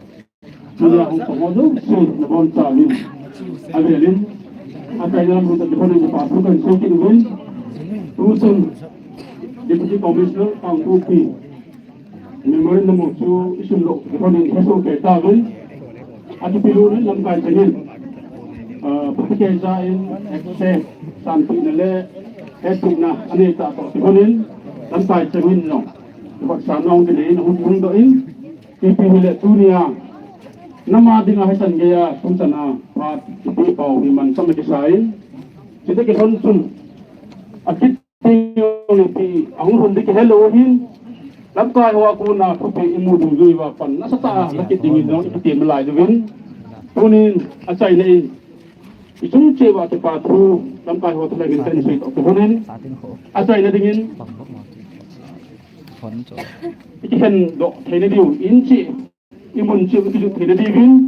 dia untuk modal, sih, nabon salin, avelin, apa yang dalam untuk dipakai di pasukan sokin win, urusan Deputy Commissioner Kang Kuki, memorin nomor tu isu lo, dipakai hasil kereta win, ada pilih lamkai jenis, pakai jain, ekses, santi nele. Etik na anita to sibunin dan pai cewin no buat sanong gede no hung doin ipi hile dunia nama dinga hasan gaya sunsana pat ipi pau himan sama desain kita ke honsun akit yung ipi ang hundi ke hello hin lamkai wa kuna kupi imu dungui wa pan nasa ta lakit dingin no ipi melai dewin tunin asai nei isung cewa ke patu lampai ho tla gin tan sui to honen asai na dingin ikan do thene diu inchi imun chi ki thene divin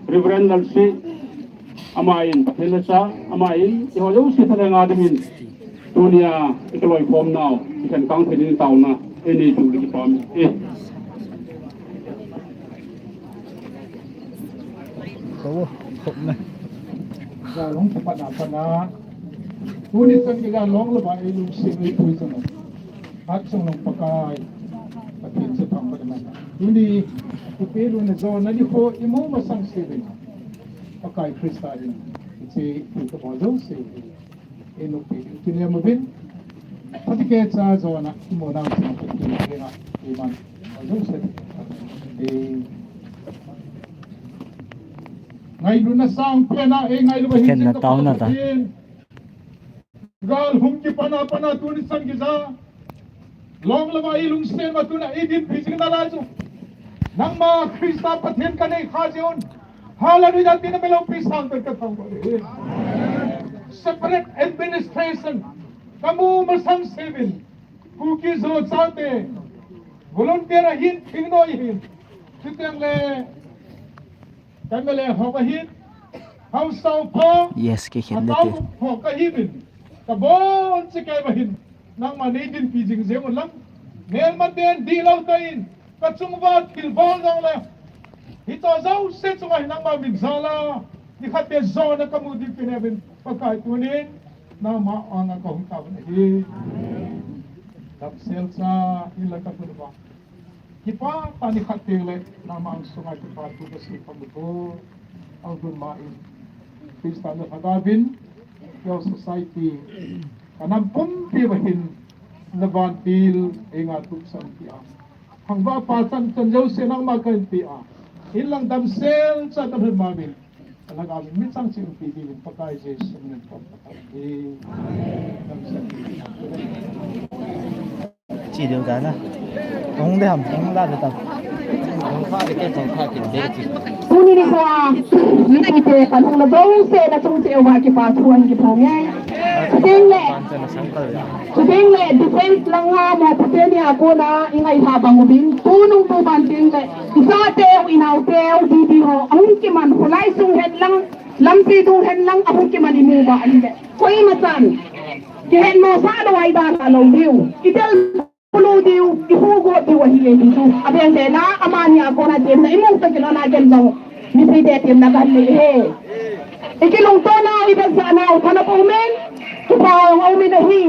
reverend nalsi amain pathela sa amain ho jo si thale nga dimin dunia ikaloi form now ikan kang thene taw na eni ju ki pam ra long pa na unit san ga long la ba ilung sing pui san at sung long pakai patin sa pang ba naman hindi upelo na zona ni ho imo masang sibin pakai kristalin iti ito mo do si eno pi tinya mo bin pati kaya sa zona imo na sa patin iman do sa ngay lu na sang pena ngay lu bahin Ken na taon na ta. gal hum ki pana tunis sang giza long lama ilung sen matuna edin pising na lazo nang ma krista pathen kanay khajon halalu jati na melaw pisang berkatang separate administration kamu masang sevin kuki zo chate volunteer hin thingno hin siteng le Kamele hokahin, hausaw po, Yes, kikit ataw dati. po kahibin, kabon si kaibahin, nang manidin pijing zemon lang, nel matin dilaw tayin, katsungbat kilbol ng le, ito zaw set sungay nang mabigzala, di kate zona kamudi pinebin, pagkaitunin, na maangang kahong tao na tapsel sa ilang kapunba. Kita panikatile na mga sungay kapatu kasi pamuto ang dunmain. Pista na kagabin, yung society kanang pibahin na bantil ingatuk sa pia. Hang ba pasan tanjaw sinang magkantia. Ilang damsel sa tanong mamin. Talaga amin minsan siyang pipilin pagkaya sa sumunod pagkakali. Damsel. Chỉ điều cái này không để hầm không ra được tao Kuni ni kwa nipite kanung na dong se na tung se wa ki pa tuan ki pong yai. Tuding le defense lang nga mo pute ni ako na ingay habang ubing tunong po banting le. Isa teo inaw teo didi ho ang ki man hulay sung head lang lampi tung head lang ang ki man imuba alinde. Koi matan ki head mo sa adaway da sa long diu. Itel Pulo diu, ihugo diu ahile diu. Abang na amani ako na tim na imong sa kilo na gen bang nipide tim na gali he. Ikilong to na ibang sa anaw kana po men. Tupaw ang umin na hi.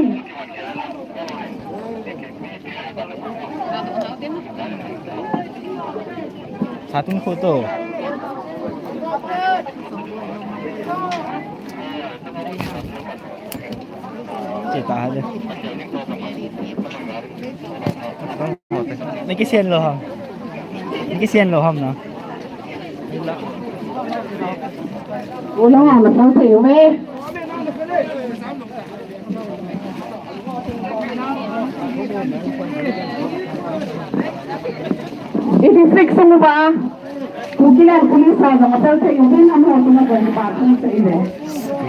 Sa ating photo Cita aja May kisiyan loham. May kisiyan loham na. Wala nga masang sayo eh. I-district mo ba? Kukilan pulis sa masang sayo din ang mga tumagal patong sa iyo.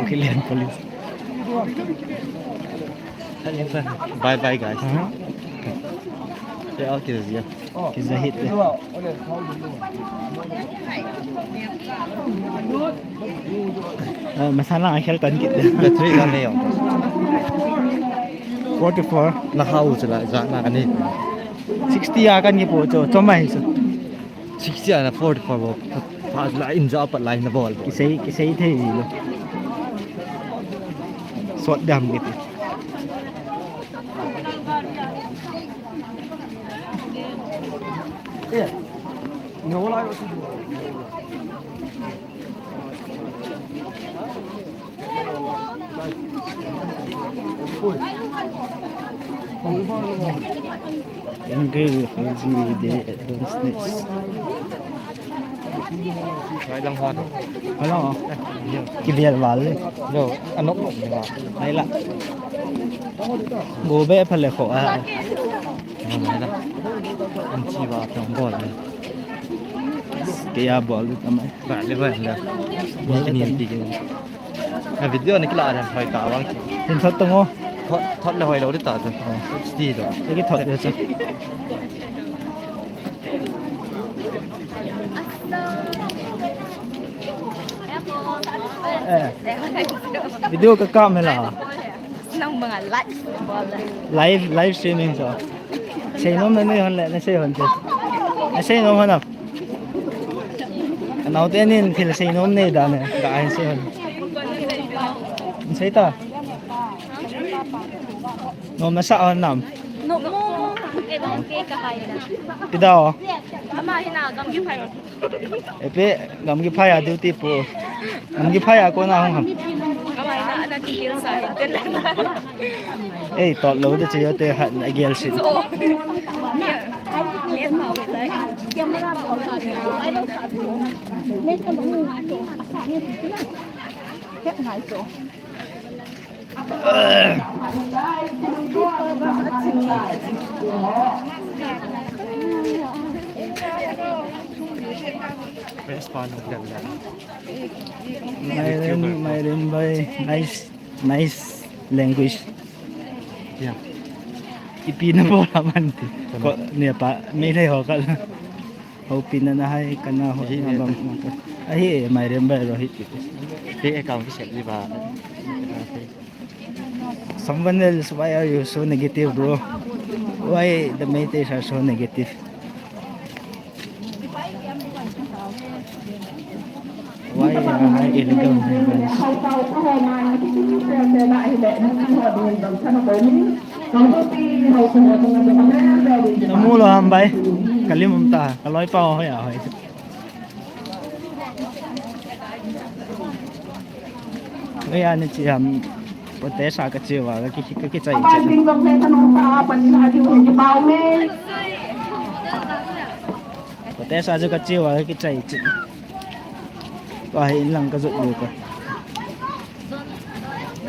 Kukilan polis. Bye bye guys. Saya kita dia. Kita hit dia. Masalah akhir kan kita. Bateri kan dia. 44 nakau sila na kanit 60 akan gi po cho mai so 60 na 44 bo pas la in ja pat line na ball kisai the lo sot dam gitu Angry de advanced Lại lăng hoa rồi. Hello. Kibia wal. Rồi, anh nốc rồi. Đây là. Go be phale kho a. Này đó. Anh chi vào trong bol này. Kaya ball tamai. Bạn lên vậy là. Cái niềm gì cái video này cái là phải cả vắng. Tin thot tong o. Thoát là hồi đầu đi tạt rồi. Đi rồi. Cái thot được chứ. Video ka camera. Nang mga Live streaming so. Say no na ni hon le na say hon chứ. Na say no hon. Nào tiên nên thì là say no này đã nè, đã anh say hon. Say ta. No masa hon nam. No mo edong ke kahaya na. Pidao. Ama hina gam gi phai. Epe ngam gi phaya duty po. Ngam gi phaya ko na hong ham. Ama hina ana tigil sa hinten lang. Eh tot lo de chiyo te hat na gel sit. So. Liên màu về đấy. Respond gần là. Mayroon by nice language. Yeah. Ipina po naman. Ko niya pa may ho ka. Ho pinanahay ka na ho. Ay mayroon by rohit ito. Cái account cái sẽ đi vào. Someone else, why are you so negative, bro? Why the mates are so negative? Why are illegal migrants? Namulo hambay, kalimum ta, kaloy pa hoy ahoy. Kaya ni chiyam protesa ka chiwa ka chai protesa jo ka chiwa ka chai chi kahin lang ka zut ka.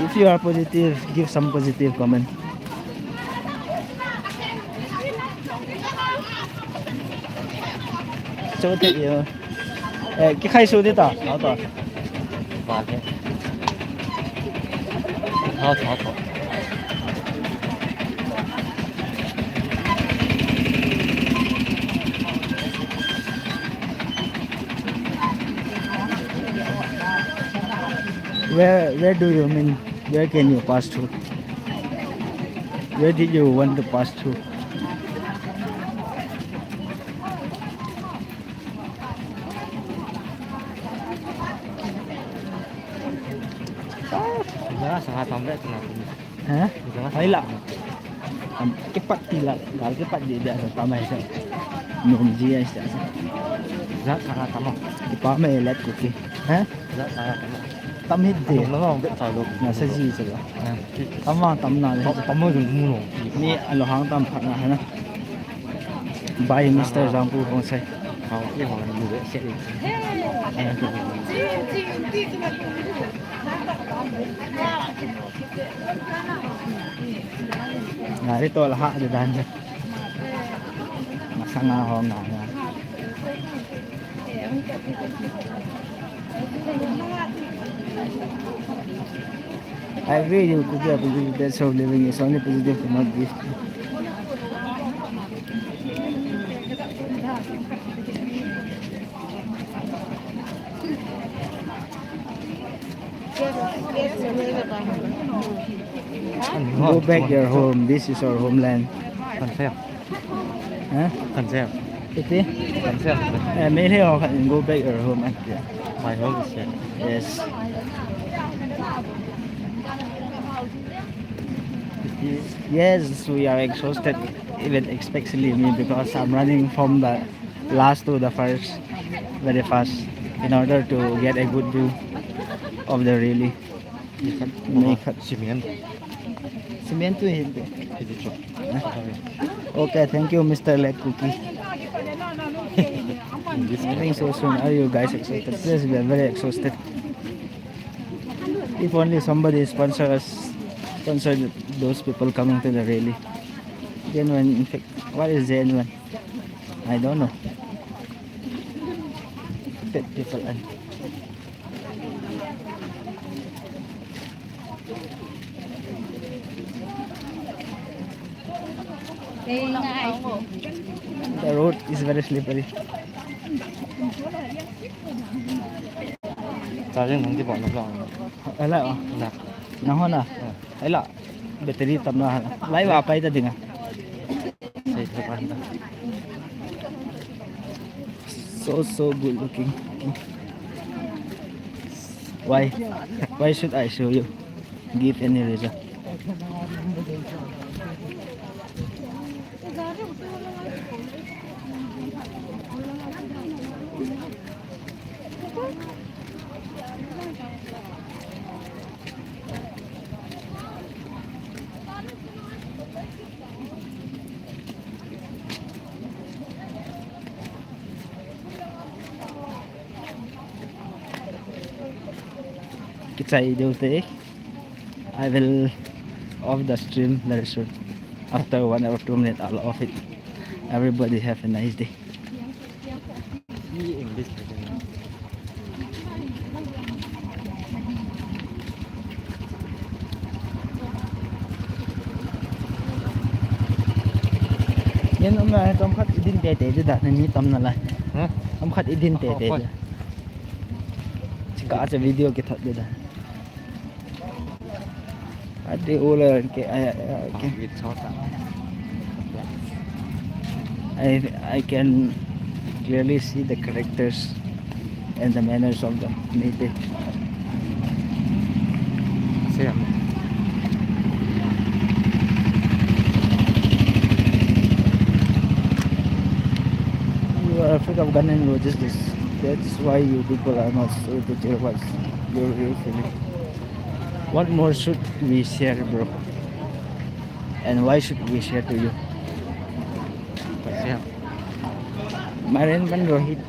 If you are positive, give some positive comment. So take you cái khai số đi ta nào ta Vào thế. Thọ. Where do you mean? Where can you pass through? Where did you want to pass through? Jangan sangat tambah tenang. Hả? Thấy lạ. Cái bắt thì là cái bắt gì để tao mày sao? Nôm gì ấy sao? Jangan sangat tambah. Cái bắt mày lết của kia. Hả? Jangan sangat tambah. Tâm hết đi. Nó không biết thảo luận. Là sẽ gì rồi? Tâm vào tâm nào? Tâm mới dùng mua. Ni anh lo hàng tâm phát nào hả? Bye Mr. Zampu không sai. Không, cái họ là người sẽ đi. Nah itu lah hak di dalam. Masang ahong nah. I agree you could be a positive that's how living is only positive cannot be. Go back your home. This is our homeland. คันแซ่บ Huh? คันแซ่บ Iti? คันแซ่บ May go back your home. My home is here. Yes. Yes, we are exhausted, even especially me, because I'm running from the last to the first very fast in order to get a good view of the rally. มีคัน Make it. ชิมกัน Cemento hindi. ที่จะจบ Okay, thank you, Mr. Leg Cookie. Coming so soon. Are you guys excited? Yes, we are very exhausted. If only somebody sponsor those people coming to the rally. Genuine, in fact, what is genuine? I don't know. Fit people and the road is very slippery. จะเรื่องของที่บอกรับรอง Wala oh. หนัก Nahon na. Wala. Battery tam na. Live apa ito din ah. ใส่ทุกวันนะ So good looking. Why? Why should I show you? Give any reason. Kitsay Deute. I will off the stream very soon. After 1 or 2 minutes, I'll off it. Everybody have a nice day. นี่เองดิสไปกัน Yan ang mga kamkat idin tete dito na ni tam na lai. ฮะ Kamkat idin tete dito. Sika sa video kita dito. Ate ular ke วิดช็อตอ่ะ I can clearly see the characters and the manners of the native. เสียม You are afraid of gun and logistics. That's why you people are not so to tell what's your real feeling. What more should we share, bro? And why should we share to you? เสียม Marin man Rohit.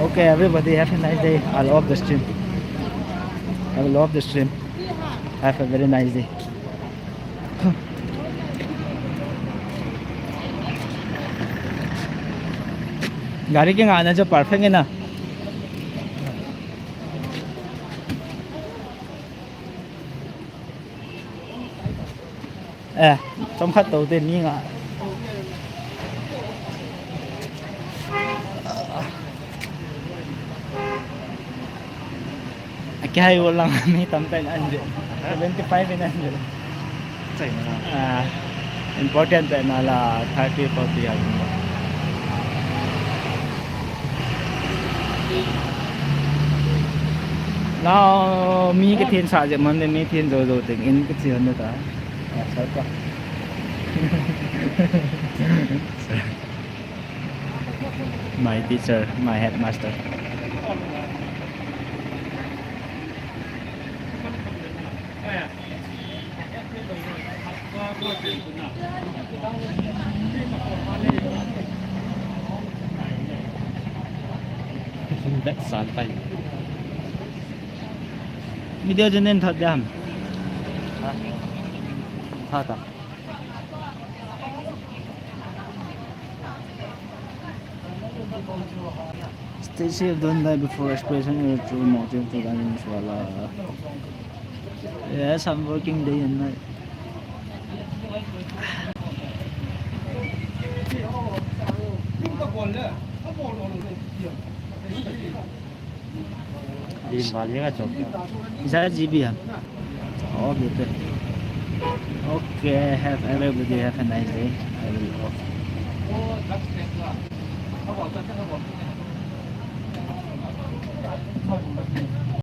Okay, everybody have a nice day. I love the stream. I love the stream. Have a very nice day. गाड़ी के आना जो perfect है ना trong khách đầu tiên như ngạ cái hay lang may tampen anje 75 in anje ใส่มาแล้ว important na la 30 40 yan now mi cái thiên sa je man mi thiên rồi rồi tình in cái gì hơn nữa ta sao cả my teacher my headmaster Đất sàn tay video cho nên thật đam ha ta stay safe, don't die before expressing your true motive to God inshallah. Yes, I'm working day and night. Đi vào những cái chỗ giá GB à? Oh gitu. Okay, have everybody have a nice day. I will off.